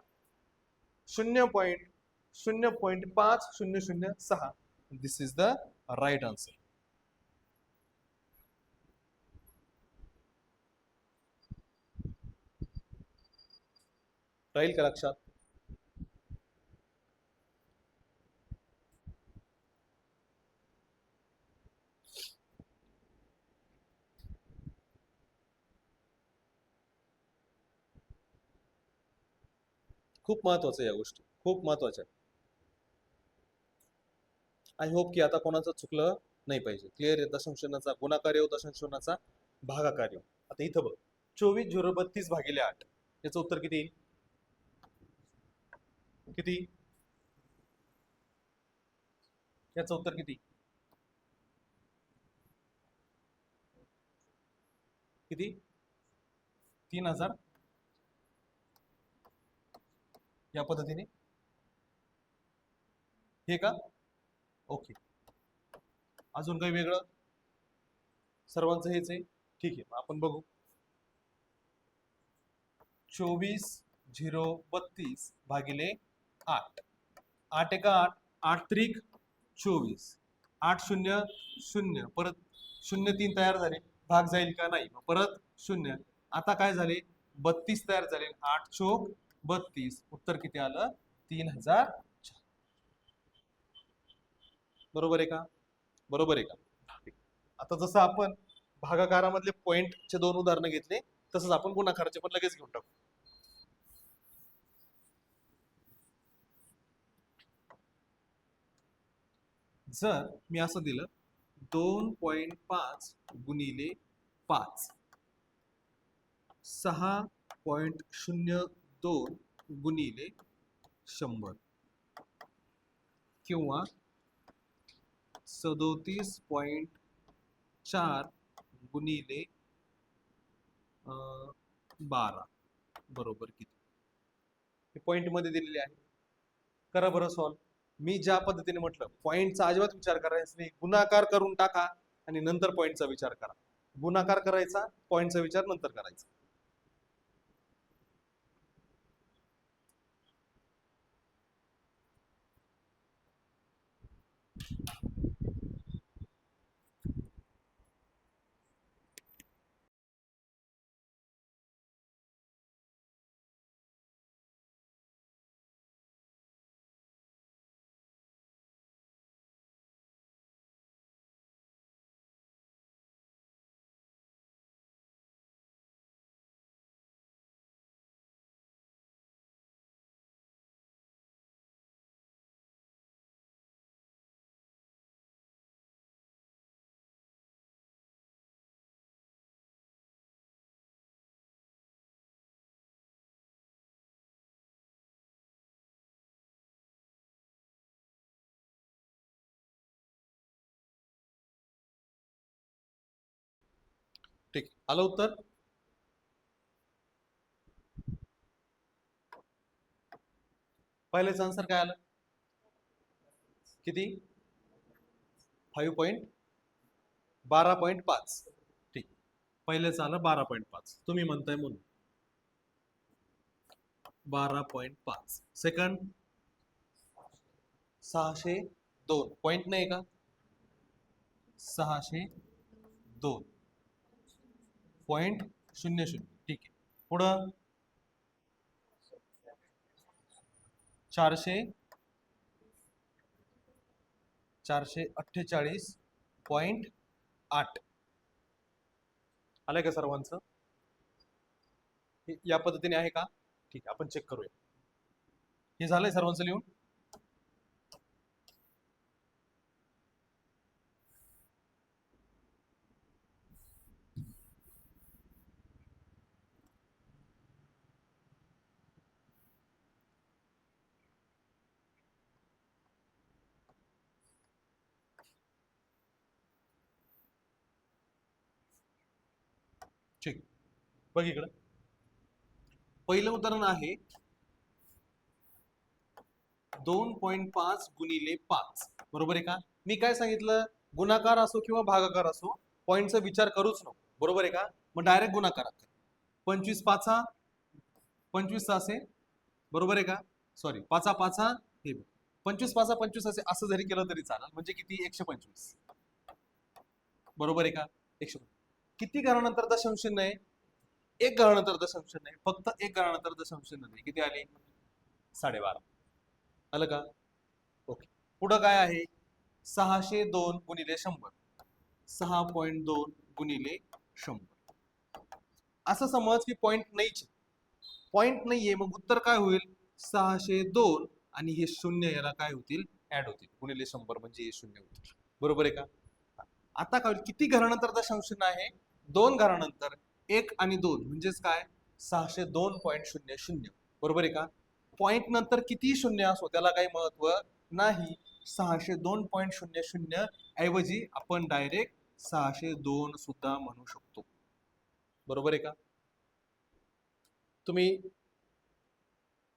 0.5006. दिस इज द राईट आन्सर. राहील का लक्षात? खूप महत्वाचं आहे, या गोष्टी खूप महत्वाच्या आहेत. आय होप की आता कोणाचं चुकलं नाही पाहिजे. क्लिअर आहे. दशांशाचा गुणाकार येऊ, दशांशाचा भागाकार येऊ. आता इथं बघ, 24,032 भागिले 8 याचं उत्तर किती येईल? किती? याचं उत्तर किती? किती? 3000 या पद्धतीने, हे का? ओके. अजून काही वेगळं? सर्वांचं हेच आहे. ठीक आहे, आपण बघू. 24,032 भागिले 8. 8 एका 8, 8 त्रिक 24, 8 शून्य 0, परत 0 3 तयार झाले, भाग जाईल का? नाही. परत 0. आता काय झाले? 32 तयार झाले. 8 चोक 32. उत्तर किती आलं? 3000. बरोबर आहे का? बरोबर आहे का? आता जसं आपण भागाकारामधले पॉइंटचे 2 उदाहरणं घेतले, तसंच आपण गुणाकाराचे पण लगेच घेऊन टाकू. जर मी असं दिलं 2.5 गुणिले 5, 6.02 गुणिले 100 किंवा 37.4 गुणिले 12 बरोबर किती? हे पॉइंट मध्ये दिलेले आहे. करा बरं सॉल्व. मी ज्या पद्धतीने म्हटलं, पॉइंटचा अजिबात विचार करायचा नाही, गुणाकार करून टाका आणि नंतर पॉइंटचा विचार करा. गुणाकार करायचा, पॉइंटचा विचार नंतर करायचा. ठीक, आलं उत्तर? पहिल्याचं आन्सर काय आलं? किती? 12.5. ठीक, पहिलेच आलं 12.5. तुम्ही म्हणताय म्हणून 12.5. सेकंड 602 पॉइंट नाही का? 602.00. ठीक आहे. पुढं 448.8. आलंय का सर्वांचं? या पद्धतीने आहे का? ठीक आहे, आपण चेक करूया. हे झालंय सर्वांचं लिहून? ठीक, बघ इकडं. पहिलं उदाहरण आहे 2.5 गुणिले 5. बरोबर आहे का? मी काय सांगितलं? गुणाकार असो किंवा भागाकार असो, पॉइंटचा विचार करूच नको. बरोबर आहे का? मग डायरेक्ट गुणाकार. 25 पाचा 25 असे, बरोबर आहे का? सॉरी, पाचा पाचा हे 25 पाचा 25 असे, असं जरी केलं तरी चालेल. म्हणजे किती? 125. बरोबर आहे का? 125. किती घरानंतर दशांश नाही? एक घरानंतर दशांश नाही, फक्त एक घरानंतर दशांश नाही. किती आले? 12.5. आलं का? ओके. पुढं काय आहे? 602 गुणिले 100. 6.2 गुणिले 100. असं समज की पॉइंट नाहीच, पॉइंट नाहीये, मग उत्तर काय होईल? 602 आणि हे शून्य याला काय होतील, ऍड होतील, गुणिले 100 म्हणजे हे शून्य होतील. बरोबर आहे का? आता काय किती घरानंतर दशांश चिन्ह आहे, 2 घरानंतर 1 आणि 2 म्हणजेच काय 602.00. बरोबर आहे का? पॉइंट नंतर किती शून्य असो त्याला काही महत्व नाही. 602.00 ऐवजी आपण डायरेक्ट 602 सुद्धा म्हणू शकतो. बरोबर आहे का? तुम्ही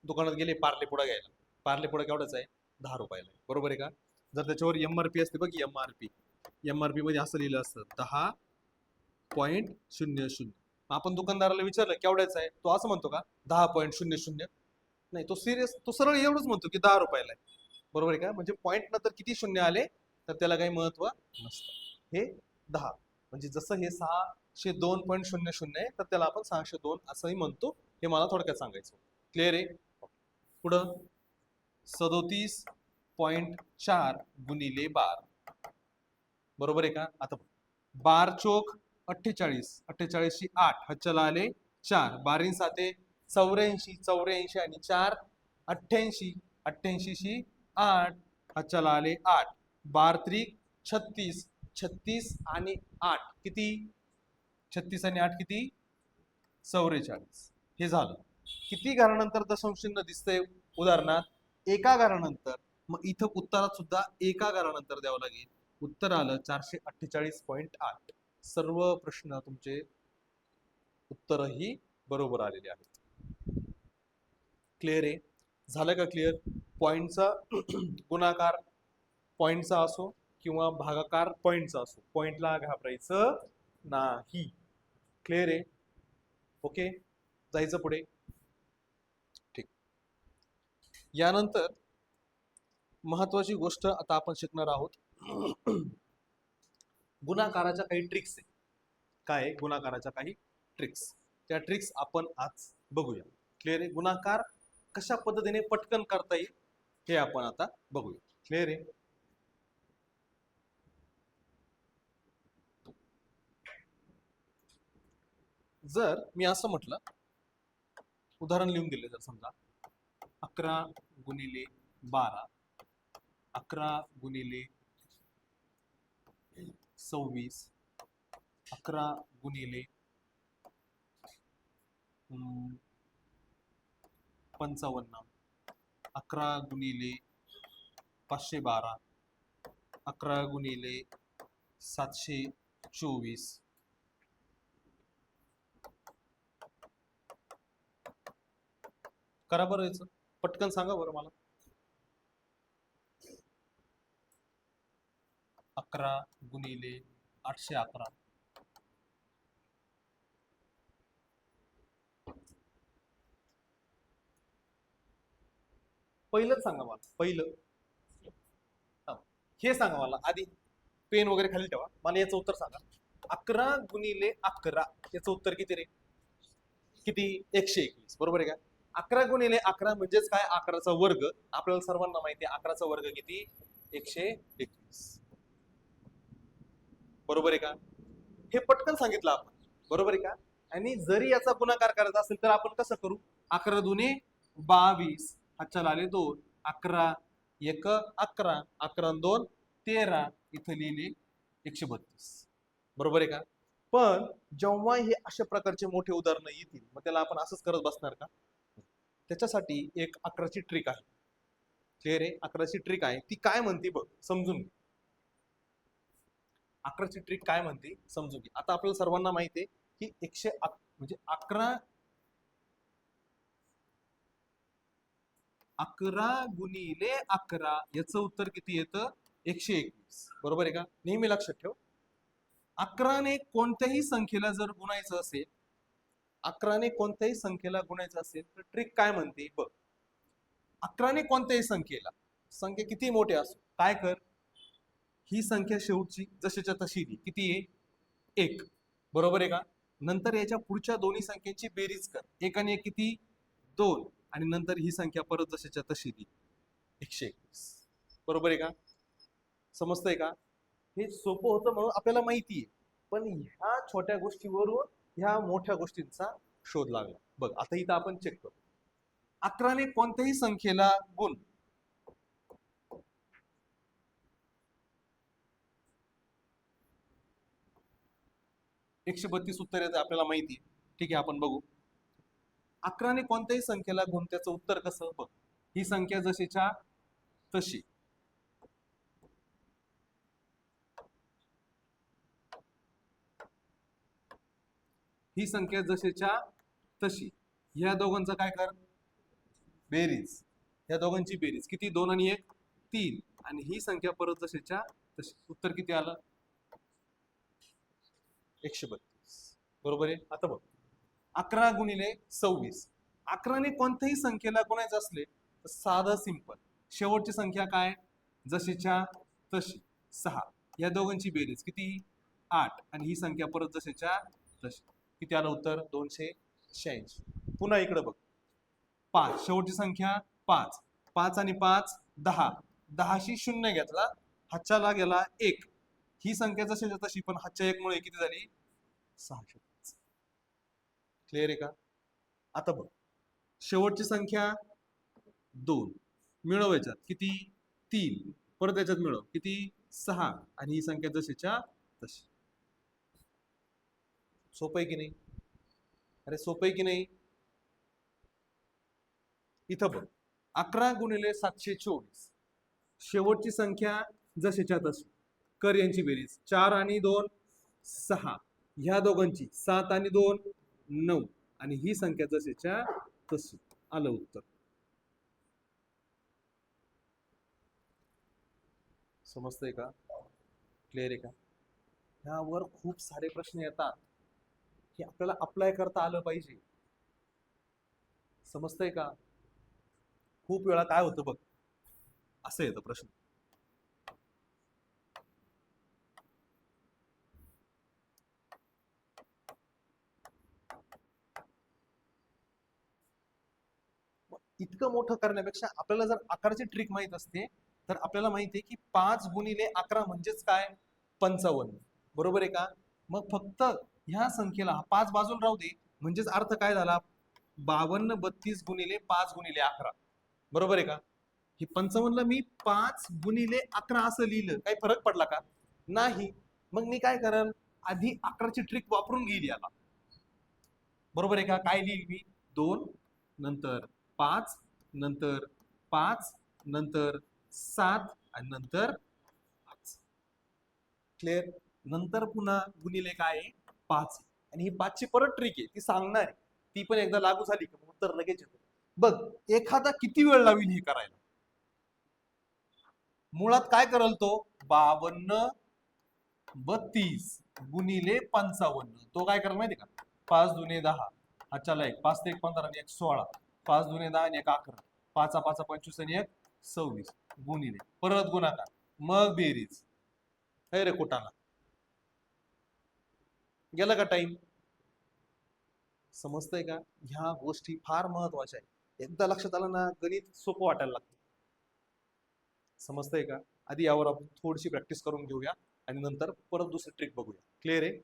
दुकानात गेले पार्ले पुडा घ्यायला, पार्ले पुडा केवढाच आहे, 10 रुपयाला आहे. बरोबर आहे का? जर त्याच्यावर MRP असते बघ, MRP मध्ये असं लिहिलं असतं 10.00. आपण दुकानदाराला विचारलं केवढ्याचं आहे, तो असं म्हणतो का 10.00? नाही, तो सिरियस, तो सरळ एवढंच म्हणतो की 10 रुपयाला आहे. बरोबर आहे का? म्हणजे पॉईंट नंतर किती शून्य आले तर त्याला काही महत्व नसतं. हे 10 म्हणजे जसं हे 602.00 आहे तर त्याला आपण 602 असंही म्हणतो. हे मला थोडक्यात सांगायचं. क्लिअर आहे? पुढं 37.4 गुणिले 12. बरोबर आहे का? आता 12 चोक 48, 48 8 हच्चला आले 4, 12 साते 84, 84 आणि 4 88, 88 8 हच्चला आले 8, 12 त्रिक 36, 36 आणि 8 किती, 36 आणि 8 किती 44. हे झालं. किती घरानंतर दशांश चिन्ह दिसतंय उदाहरणात एका घरानंतर, मग इथं उत्तरात सुद्धा एका घरानंतर द्यावं लागेल. उत्तर आलं 448.8. सर्व प्रश्न तुमचे उत्तरही बरोबर आलेले आहेत. क्लिअर आहे? झालं का क्लिअर? पॉइंटचा गुणाकार पॉइंटचा असो किंवा भागाकार पॉइंटचा असो, पॉइंटला घाबरायचं नाही. क्लिअर आहे? ओके, जायचं पुढे. ठीक. यानंतर महत्वाची गोष्ट आता आपण शिकणार आहोत गुणाकाराच्या काही ट्रिक्स आहे. काय गुणाकाराच्या काही ट्रिक्स, त्या ट्रिक्स आपण आज बघूया. क्लिअर आहे? गुणाकार कशा पद्धतीने पटकन करता येईल हे आपण आता बघूया. क्लिअर आहे? जर मी असं म्हटलं, उदाहरण लिहून दिले, जर समजा 11 गुणिले 12, 11 गुणिले 26, 11 गुणिले 55, 11 गुणिले 512, 11 गुणिले 724, करा बरं, याचं पटकन सांगा बरं मला. 11 गुणिले 811, पहिलंच सांगा मला, पहिलं हे सांगा मला आधी. पेन वगैरे खाली ठेवा, मला याचं उत्तर सांगा. 11 गुणिले 11 याचं उत्तर किती रे? किती? 121. बरोबर आहे का? 11 गुणिले 11 म्हणजेच काय, 11चा वर्ग. आपल्याला सर्वांना माहिती आहे 11चा वर्ग किती, 121. बरोबर आहे का? हे पटकन सांगितलं आपण. बरोबर आहे का? आणि जरी याचा गुणाकार करायचा असेल तर आपण कसं करू, 11 दुने 22, अच्छा आले 2, 11 1 11, 11 2 13, इथं लिहिले 132. बरोबर आहे का? पण जेव्हा हे अशा प्रकारचे मोठे उदाहरणं येतील मग त्याला आपण असंच करत बसणार का? त्याच्यासाठी एक 11ची ट्रिक आहे. क्लिअर आहे? 11ची ट्रिक आहे, ती काय म्हणते बघ, समजून घे. 11ची ट्रिक काय म्हणते समजून घे. आता आपल्याला सर्वांना माहिती आहे की 100 म्हणजे 11 गुणिले 11 याचं उत्तर किती येतं, 121. बरोबर आहे का? नेहमी लक्षात ठेव, 11ने कोणत्याही संख्येला जर गुणायचं असेल, 11ने कोणत्याही संख्येला गुणायचं असेल तर ट्रिक काय म्हणते बघ. 11ने कोणत्याही संख्येला, संख्या किती मोठे असो, काय कर, ही संख्या शेवटची जशीच्या तशी किती आहे, 1. बरोबर आहे का? नंतर याच्या पुढच्या दोन्ही संख्यांची बेरीज कर, 1 आणि 1 किती, 2, आणि नंतर ही संख्या परत जशीच्या तशी 121. बरोबर आहे का? समजतंय का? हे सोपं होतं म्हणून आपल्याला माहिती आहे, पण ह्या छोट्या गोष्टीवरून ह्या मोठ्या गोष्टींचा शोध लागला. बघ आता इथं आपण चेक करू, 11ने कोणत्याही संख्येला गुण. 132 उत्तर येतं आपल्याला माहिती आहे. ठीक आहे, आपण बघू. 11ने कोणत्याही संख्येला गुण, त्याचं उत्तर कसं बघ. ही संख्या जशीच्या तशी. ही संख्या जशीच्या तशी. ह्या दोघांचं काय कर, बेरीज. ह्या दोघांची बेरीज किती, 2 आणि 1 3. आणि ही संख्या परत जशीच्या तशी. उत्तर किती आलं, 132. बरोबर आहे. आता बघ, 11 गुणिले 26. 11ने कोणत्याही संख्येला गुणायचं असले तर साधं सिंपल, शेवटची संख्या काय, जशीच्या तशी 6. या दोघांची बेरीज किती, 8. आणि ही संख्या परत जशीच्या तशी. किती आलं उत्तर, 286. पुन्हा इकडे बघ, 5, शेवटची संख्या 5. 5 आणि 5 10. 10शी 0 घेतला, हातच्याला गेला 1. ही संख्या जशीच्या तशी, पण हातच्या 1 मुळे किती झाली, 605. क्लिअर आहे का. आता बघ, शेवटची संख्या 2 मिळवायच्यात किती, 3. परत याच्यात मिळव किती, 6. आणि ही संख्या जशीच्या तशी. सोपं आहे की नाही, अरे सोपं आहे की नाही. इथं बघ, 11 गुणिले 724. शेवटची संख्या जशीच्या तशी. कर यांची बेरीज, 4 आणि 2 6. ह्या दोघांची 7 आणि 2 9. आणि ही संख्या जशीच्या तशी. आलं उत्तर. समजतंय का, क्लिअर आहे का. ह्यावर खूप सारे प्रश्न येतात, की आपल्याला अप्लाय करता आलं पाहिजे. समजतंय का. खूप वेळा काय होतं बघ, असं येतं प्रश्न, इतकं मोठं करण्यापेक्षा आपल्याला जर आकाराची ट्रिक माहित असते तर आपल्याला माहिती आहे की 5 गुणिले 11 म्हणजेच काय, 55. बरोबर आहे का. मग फक्त ह्या संख्येला 5 बाजूला राहू दे, म्हणजेच अर्थ काय झाला, 52 32 गुणिले 5 गुणिले 11. बरोबर आहे का. ही 55 ला मी 5 गुणिले 11 असं लिहिलं, काही फरक पडला का, नाही. मग मी काय करेल, आधी 11ची ट्रिक वापरून घेईल याला. बरोबर आहे का. काय लिहिल मी, 2 नंतर 5 नंतर 5 नंतर 7 आणि नंतर 5. क्लिअर. नंतर पुन्हा गुणिले काय, 5. आणि ही 5ची परत ट्रिक आहे, ती सांगणार आहे. ती पण एकदा लागू झाली की उत्तर लगेच येतं. बघ, एखादा किती वेळ लावील हे करायला. मुळात काय करल तो, 52 32 गुणिले 55. तो काय करायला माहिती का, 5 दुने 10, हातच्याला 1, 5 ते 1 15 आणि 1 16. 5 दुने 10 आणि 1 11. 5 5 25 आणि 1 26. गुणिले परत गुणाकार, मग बेरीज. हे रे कुटाला गेला का टाइम. समजतंय का. ह्या गोष्टी फार महत्वाच्या आहेत. एकदा लक्षात आलं ना, गणित सोपं वाटायला लागतं. समजतंय का. आधी यावर आपण थोडीशी प्रॅक्टिस करून घेऊया आणि नंतर परत दुसरी ट्रिक बघूया. क्लिअर आहे.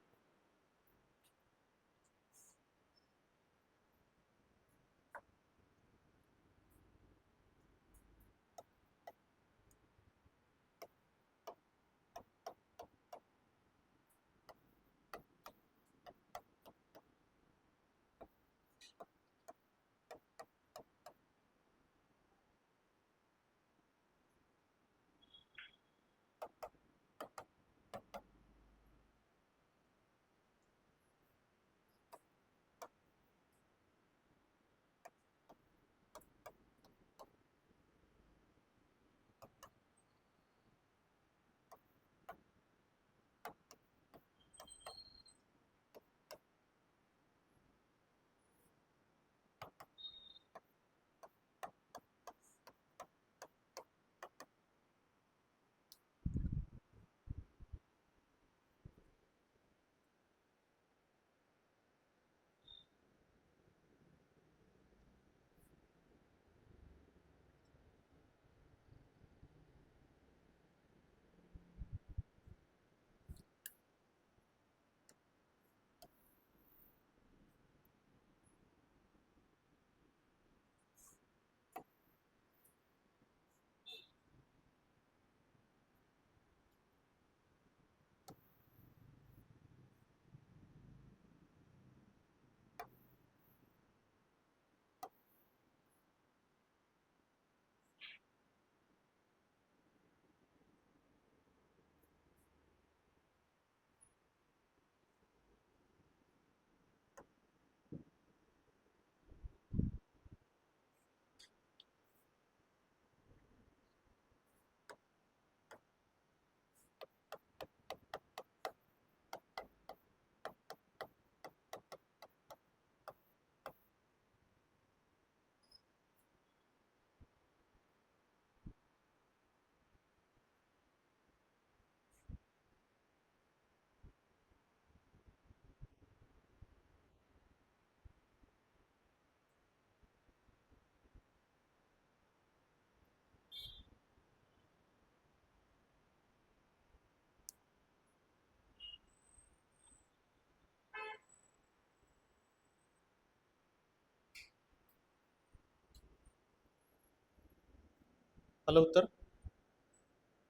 आलं उत्तर?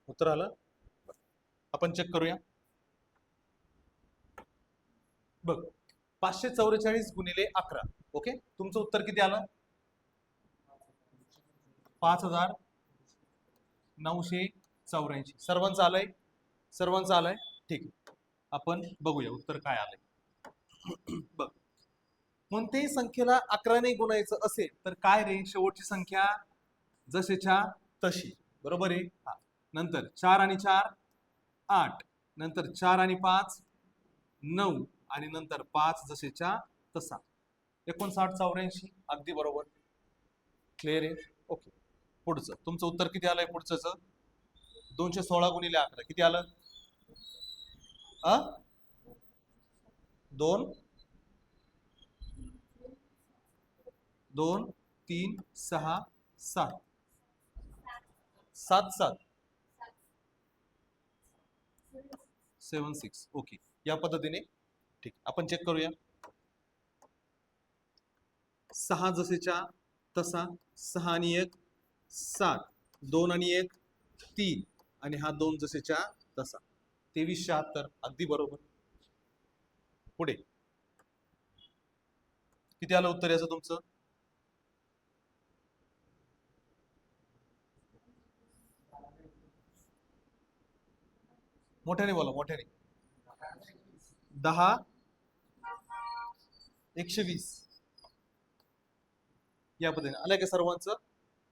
उत्तर आलं? आपण चेक करूया. बघ, 544 गुणिले 11. ओके, तुमचं उत्तर किती आलं? 5984. सर्वांचं आलंय? सर्वांचं आलंय? ठीक आहे, आपण बघूया उत्तर काय आलंय. बघ, कोणत्याही संख्येला 11ने गुणायचं असेल तर काय रे, शेवटची संख्या जसेच्या तशी. बरोबर आहे. हा, नंतर 4 आणि 4 8, नंतर 4 आणि 5 9, आणि नंतर 5 जसेच्या तसा. 5984. अगदी बरोबर. क्लिअर आहे. ओके, पुढचं तुमचं उत्तर किती आलंय? पुढचं 216 गुणिले 11 किती आलं? 2 2 3 6 7 7 7 7 6. ओके, या पद्धतीने. ठीक, आपण चेक करूया. 6 जसेच्या तसा, 6 आणि 1 7, 2 आणि 1 3, आणि हा 2 जसेच्या तसा. 2376. अगदी बरोबर. पुढे किती आलं उत्तर याचं तुमचं? मोठ्याने बोला, मोठ्याने. 10 120. या पद्धतीने आलंय का सर्वांचं?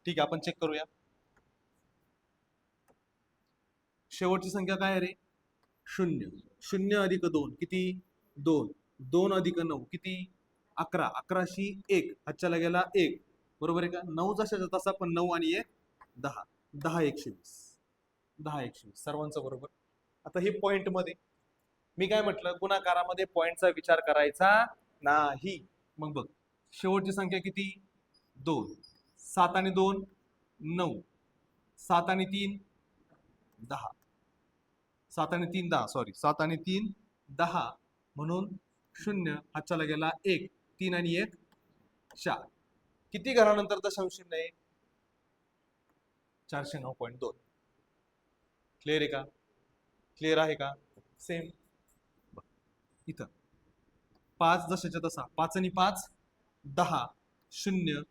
ठीक आहे, आपण चेक करूया. शेवटची संख्या काय आहे रे? 0. 0 अधिक 2 किती? 2. 2 अधिक 9 किती? 11. 11शी 1 हातच्याला गेला 1. बरोबर आहे का? 9 जशाचा तसा, पण 9 आणि 1 10. 10 120. 10 120. सर्वांचं बरोबर. आता हे पॉइंट मध्ये मी काय म्हटलं, गुणाकारामध्ये पॉइंटचा विचार करायचा नाही. मग बघ, शेवटची संख्या किती? 2. 7 आणि 2 9. 7 आणि 3 10. 7 आणि 3 10. सॉरी, 7 आणि 3 10. म्हणून 0 हातच्याला गेला 1. 3 आणि 1 4. किती घरानंतर दशांश चिन्ह आहे? 409.2. क्लिअर आहे का? क्लिअर आहे का? सेम इथं 5 जशाच्या तसा, 5 आणि 5 10. 0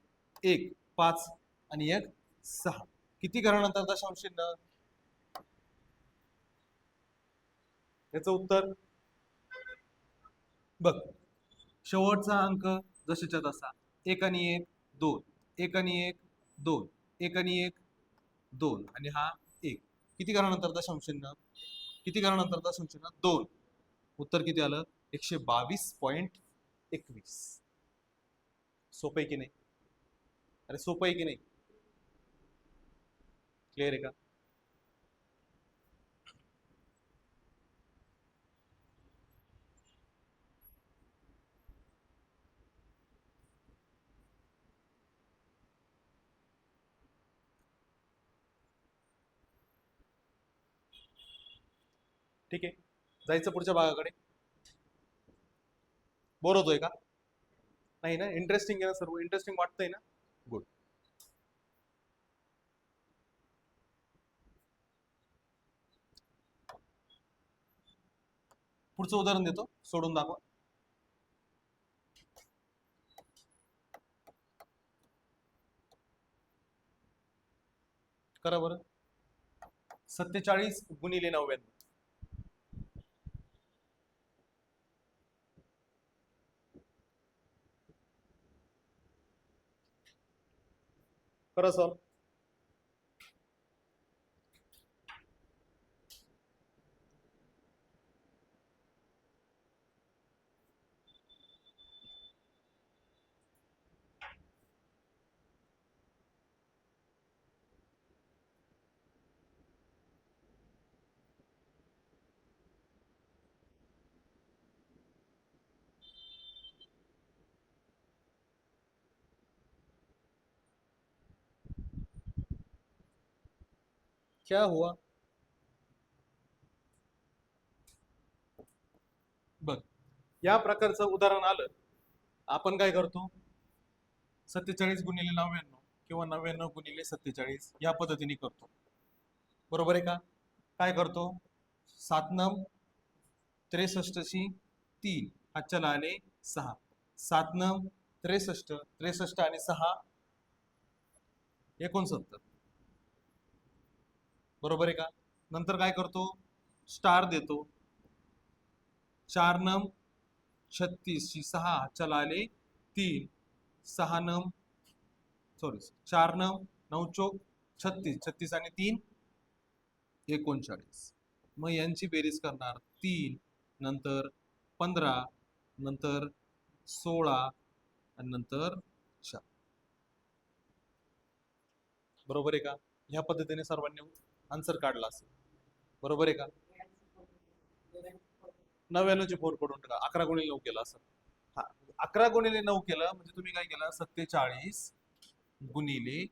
1 5 आणि 1 6. किती घरानंतर दशांश चिन्ह? याचं उत्तर बघ, शेवटचा अंक जशाच्या तसा, 1 आणि 1 2, 1 आणि 1 2, 1 आणि 1 2, आणि हा 1. किती घरानंतर दशांश चिन्ह? किती घरानंतर दशांश चिन्ह? 2. उत्तर किती आलं? 122.21. सोपं आहे की नाही? अरे सोपं आहे की नाही? क्लिअर आहे का? ठीक आहे, जायचं पुढच्या भागाकडे. बोर होतोय का? नाही ना? इंटरेस्टिंग आहे ना? सर्व इंटरेस्टिंग वाटतंय ना? गुड. पुढचं उदाहरण देतो, सोडून दाखवा. करा बरं. 47 गुणिले 99. करा सॉल्व. क्या हुआ? बघ, या प्रकारचं उदाहरण आलं, आपण काय करतो? 47 गुणिले 99 किंवा 99 गुणिले 47 या पद्धतीने करतो. बरोबर आहे का? काय करतो? 7 नम 63ची 3 हातच्याला आले 6. 7 नम 63, 63 आणि 6 69. बरोबर आहे का? नंतर काय करतो? स्टार देतो. 4 नम 36ची 6 हातच्याला आले 3. 6 नम 4 नम 9 चोक 36, 36 आणि 3 39. मग यांची बेरीज करणार 3, नंतर 15, नंतर 16 आणि नंतर 4. बरोबर आहे का? ह्या पद्धतीने सर्वांनी आन्सर काढला असेल. बरोबर आहे का? 99चे 4 कडून टाका. 11 गुणिले 9 केलं असं. हा, 11 गुणिले 9 केलं म्हणजे तुम्ही काय केलं? 47 गुणिले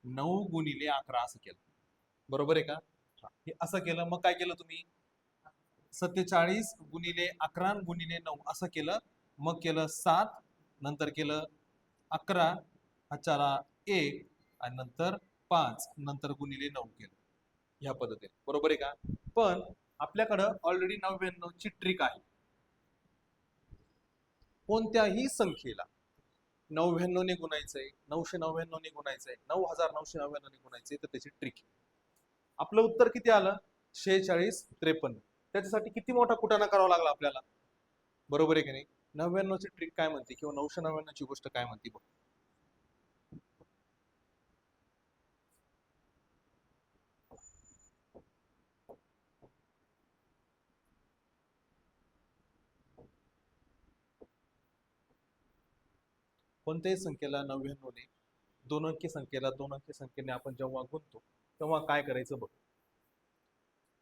9 गुणिले 11 असं केलं. बरोबर आहे का? हे असं केलं. मग काय केलं तुम्ही? 47 गुणिले 11 गुणिले 9 असं केलं. मग केलं 7, नंतर केलं 11 हाताला 1 आणि नंतर 5, नंतर गुणिले 9 केलं. ह्या पद्धतीने. बरोबर आहे का? पण आपल्याकडं ऑलरेडी 99 ची ट्रिक आहे. कोणत्याही संख्येला 99 ने गुणायचंय, 999 ने गुणायचंय, 9999 ने गुणायचंय, तर त्याची ट्रिक. आपलं उत्तर किती आलं? 46 53. त्याच्यासाठी किती मोठा कुटाणा करावा लागला आपल्याला? बरोबर आहे की नाही? 99 ची ट्रिक काय म्हणते किंवा 999 ची गोष्ट काय म्हणते बघ. कोणत्याही संख्येला 99 ने, दोन अंकी संख्येला दोन अंकी संख्येने आपण जेव्हा गुणतो तेव्हा काय करायचं बघ.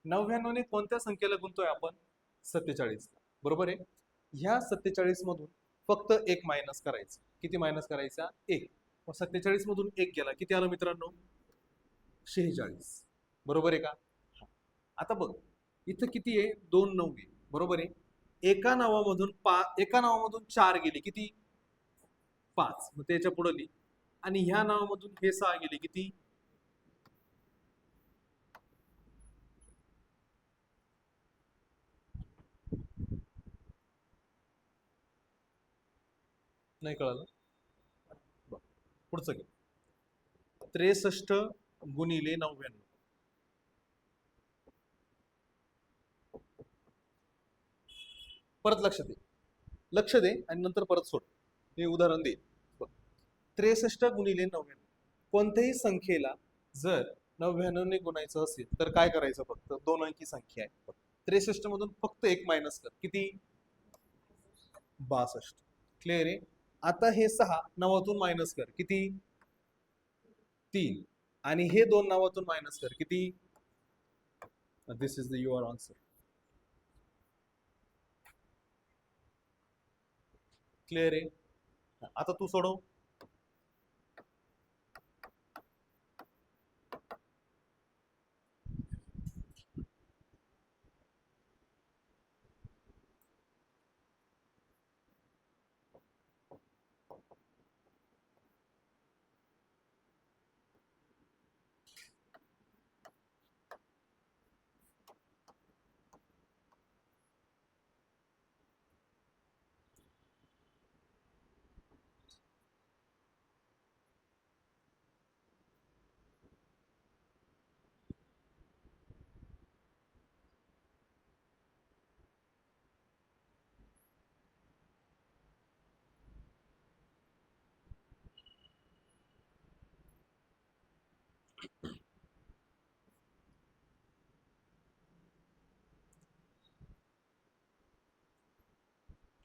99 ने कोणत्या संख्येला गुणतोय आपण? 47. बरोबर आहे? ह्या 47 मधून फक्त एक मायनस करायचं. किती मायनस करायचा? 1. मग 47 मधून 1 गेला, किती आलं मित्रांनो? 46. बरोबर आहे का? आता बघ, इथं किती आहे? 2 9 आहे. बरोबर आहे? एका नावामधून 4 गेले, किती? 5. मग त्याच्या पुढे लिही. आणि ह्या नावामधून हे 6 गेले, किती? नाही कळालं? पुढचं घे. 63 गुणिले 99. परत लक्ष दे आणि नंतर परत सोड. हे उदाहरण दे. 63 गुणिले 99. कोणत्याही संख्येला जर 99 ने गुणायचं असेल तर काय करायचं? फक्त दोन अंकी संख्या आहे. 63 मधून फक्त एक मायनस कर, किती? 62. क्लिअर आहे? आता हे 6 नावातून मायनस कर, किती? 3. आणि हे 2 नावातून मायनस कर, किती? This is the your answer. Clear आहे? आता तू सोडव.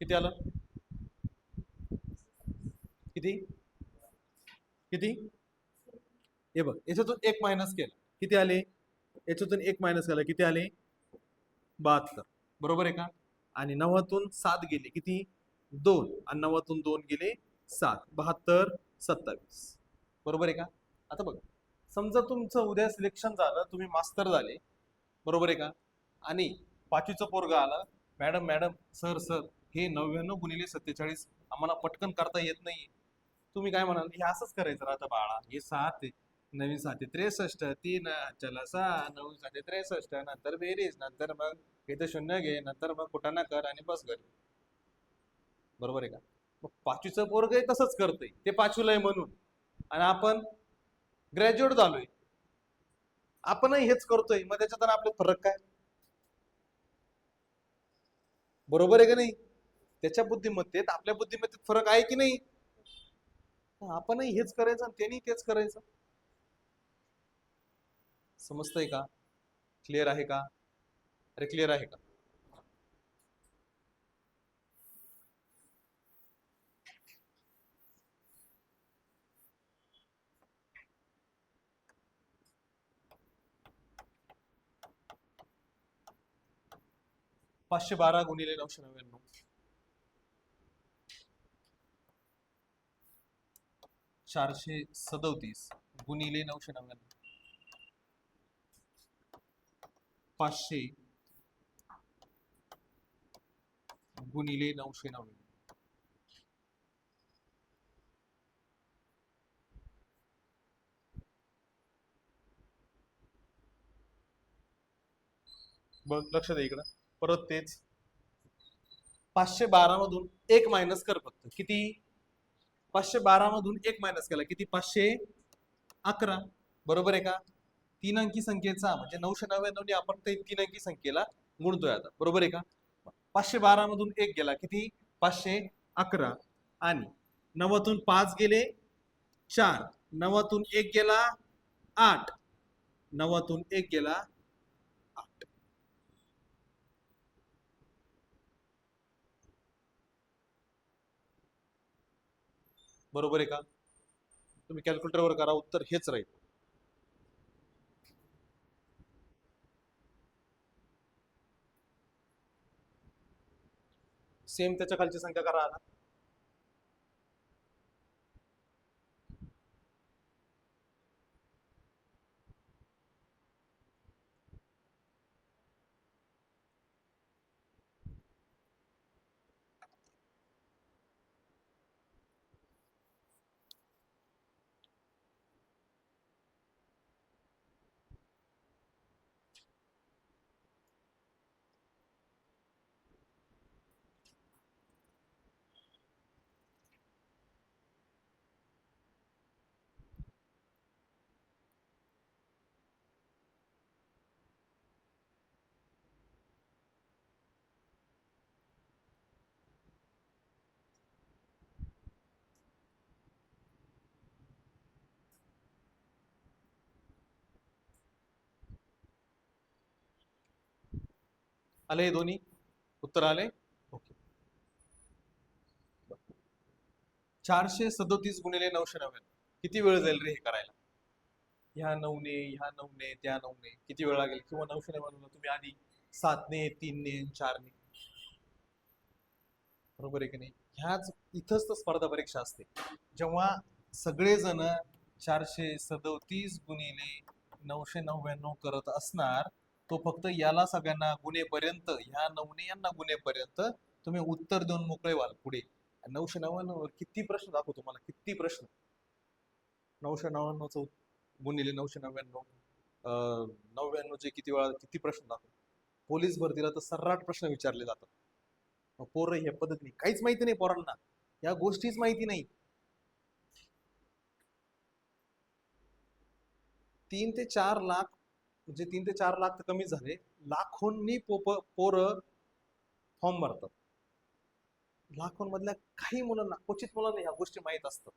किती आलं? किती? किती? हे बघ, याच्यातून एक मायनस केलं, किती आले? याच्यातून एक मायनस केलं, किती आले? 72. बरोबर आहे का? आणि 9तून 7 गेले, किती? 2. आणि 9तून 2 गेले 7. 72 27. बरोबर आहे का? आता बघ, समजा तुमचं उद्या सिलेक्शन झालं, तुम्ही मास्टर झाले, बरोबर आहे का? आणि 5वीचं पोरगा आलं, मॅडम मॅडम सर सर हे 99 गुणिले 47 आम्हाला पटकन करता येत नाही, तुम्ही काय म्हणाल, हे असंच करायचं राहतं बाळा, हे 7 आहे, नवीन 7 आहे 63, 3 चला 6, 9 7 63, नंतर बेरीज, नंतर मग इथं शून्य घे, नंतर मग कुठं ना कर आणि बस घरी. बरोबर आहे का? मग पाचवीचं पोरग तसंच करतंय, ते पाचवीला आहे म्हणून, आणि आपण ग्रॅज्युएट झालोय, आपणही हेच करतोय, मग त्याच्यात आपले फरक काय? बरोबर आहे का नाही? त्याच्या बुद्धिमत्तेत आपल्या बुद्धिमत्तेत फरक आहे की नाही? आपणही हेच करायचं आणि त्यांनी तेच करायचं. समजतंय का? क्लिअर आहे का? अरे क्लिअर आहे का? पाचशे बारा गुणिले 999, 437 गुणिले 999, 500 गुणिले 999. बघ, लक्ष दे इकडं, परत तेच 512 मधून एक मायनस कर फक्त. किती? 512 मधून एक मायनस केला किती? 511. बरोबर आहे का? तीन अंकी संख्येचा म्हणजे 999 आपण ते तीन अंकी संख्येला गुणतोय आता. बरोबर आहे का? 512 मधून एक गेला किती? 511. आणि 9तून 5 गेले 4, 9तून एक गेला 8, 9तून एक गेला 8. बरोबर आहे का? तुम्ही कॅल्क्युलेटरवर करा, उत्तर हेच राहील. सेम त्याच्या खालची संख्या करा आता. आले हे दोन्ही उत्तर आले? ओके. 437 गुणिले 999 किती वेळ जाईल रे हे करायला? ह्या 9ने, ह्या 9ने, त्या 9ने किती वेळ लागेल? किंवा 999 तुम्ही आधी 7ने, 3ने, 4ने. बरोबर आहे की नाही? ह्याच इथंच तर स्पर्धा परीक्षा असते, जेव्हा सगळेजण 437 गुणिले 999 करत असणार, तो फक्त याला सगळ्यांना गुणेपर्यंत, ह्या 9ने यांना गुणेपर्यंत तुम्ही उत्तर देऊन मोकळे व्हाल पुढे. 999 वर किती प्रश्न दाखवतो तुम्हाला, किती प्रश्न. 999 गुणिले 999, 99 किती वेळा किती प्रश्न दाखवतो. पोलीस भरतीला तर सर्राट प्रश्न विचारले जातात. पोरं ह्या पद्धतीने काहीच माहिती नाही पोरांना, या गोष्टीच माहिती नाही. 3 ते 4 लाख, म्हणजे 3 ते 4 लाख तर कमी झाले, लाखोंनी पोरं फॉर्म भरतात. लाखोंमधल्या काही मुलांना, क्वचित मुलांना ह्या गोष्टी माहीत असतात.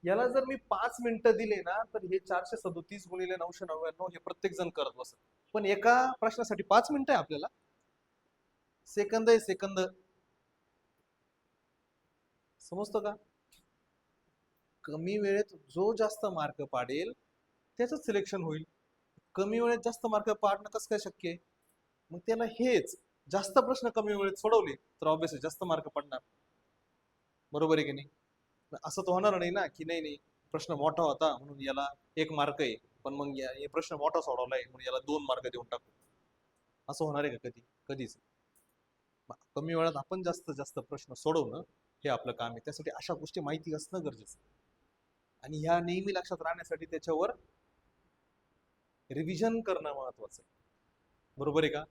याला जर मी 5 मिनिटं दिले ना, तर हे 437 गुणिले 999 हे प्रत्येक जण करत बसत. पण एका प्रश्नासाठी 5 मिनिटं आहे आपल्याला, सेकंद आहे सेकंद. समजतं का? कमी वेळेत जो जास्त मार्क पाडेल त्याच सिलेक्शन होईल. कमी वेळेत जास्त मार्क पाडणं कसं काय शक्य आहे? मग त्याला हेच, जास्त प्रश्न कमी वेळेत सोडवले तर ऑब्विसली जास्त मार्क पडणार. बरोबर आहे की नाही? असं तर होणार नाही ना की नाही नाही, प्रश्न मोठा होता म्हणून याला 1 मार्क आहे, पण मग हे प्रश्न मोठा सोडवलाय म्हणून याला 2 मार्क देऊन टाकू. असं होणार आहे का कधी? कधीच. कमी वेळात आपण जास्त जास्त प्रश्न सोडवणं हे आपलं काम आहे. त्यासाठी अशा गोष्टी माहिती असणं गरजेचं आहे. आणि ह्या नेहमी लक्षात राहण्यासाठी त्याच्यावर रिव्हिजन करणं महत्वाचं आहे. बरोबर आहे का?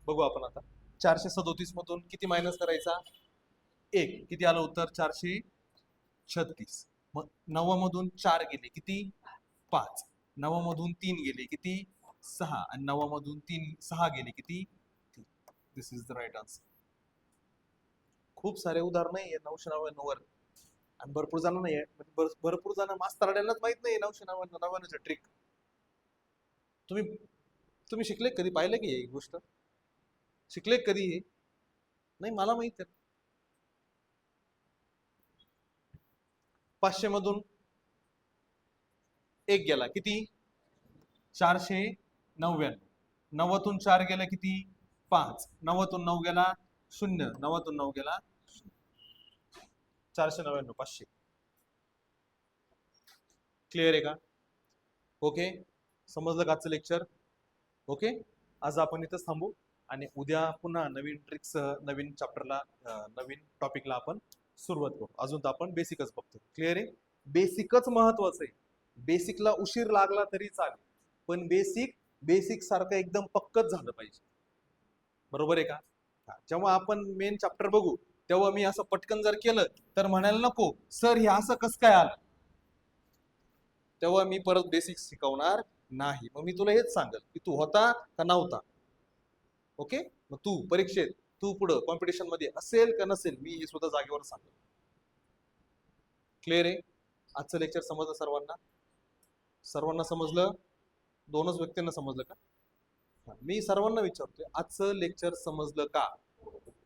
बघू आपण आता 437 मधून किती मायनस करायचा? 1. किती आलं उत्तर? 436. मग 9 मधून 4 गेले किती? 5. 9 मधून 3 गेले किती? 6. आणि 9 मधून 6 गेले किती? 3. दिस इज द राईट आन्सर. खूप सारे उदाहरण आहे 999 वर आणि भरपूर जण नाही भरपूर जण मास्तरांनाच माहित नाही 999 ट्रिक. तुम्ही तुम्ही शिकले कधी? पाहिले की ही गोष्ट शिकले कधी? हे नाही मला माहित आहे. 500 मधून 1 गेला किती? 499. 9तून 4 गेला किती? 5. 9तून 9 गेला 0. 9तून 9 गेला 499. 500. क्लिअर आहे का? ओके, समजलं का आजचं लेक्चर? ओके, आज आपण इथंच थांबू आणि उद्या पुन्हा नवीन ट्रिक्स नवीन चॅप्टरला नवीन टॉपिकला आपण सुरुवात करू. अजून तर आपण बेसिकच बघतो. क्लिअर आहे? बेसिकच महत्वाचं आहे. बेसिकला उशीर लागला तरी चालेल, पण बेसिक सारखं एकदम पक्कच झालं पाहिजे. बरोबर आहे का? जेव्हा आपण मेन चॅप्टर बघू तेव्हा मी असं पटकन जर केलं तर म्हणायला नको सर हे असं कसं काय आलं, तेव्हा मी परत बेसिक शिकवणार नाही. मग मी तुला हेच सांगेल की तू होता का नव्हता. ओके, मग तू परीक्षेत तू पुढं कॉम्पिटिशन मध्ये असेल का नसेल मी हे सुद्धा जागेवर सांगेल. क्लिअर आहे? आजचं लेक्चर समजलं सर्वांना? सर्वांना समजलं? दोनच व्यक्तींना समजलं का? मी सर्वांना विचारतोय आजचं लेक्चर समजलं का?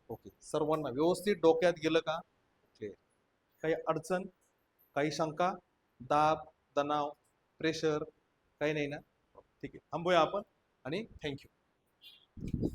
ओके, सर्वांना व्यवस्थित डोक्यात गेलं का? क्लिअर. काही अडचण, काही शंका, दाब, तणाव, प्रेशर काही नाही ना? ठीक आहे, थांबूया आपण आणि थँक्यू.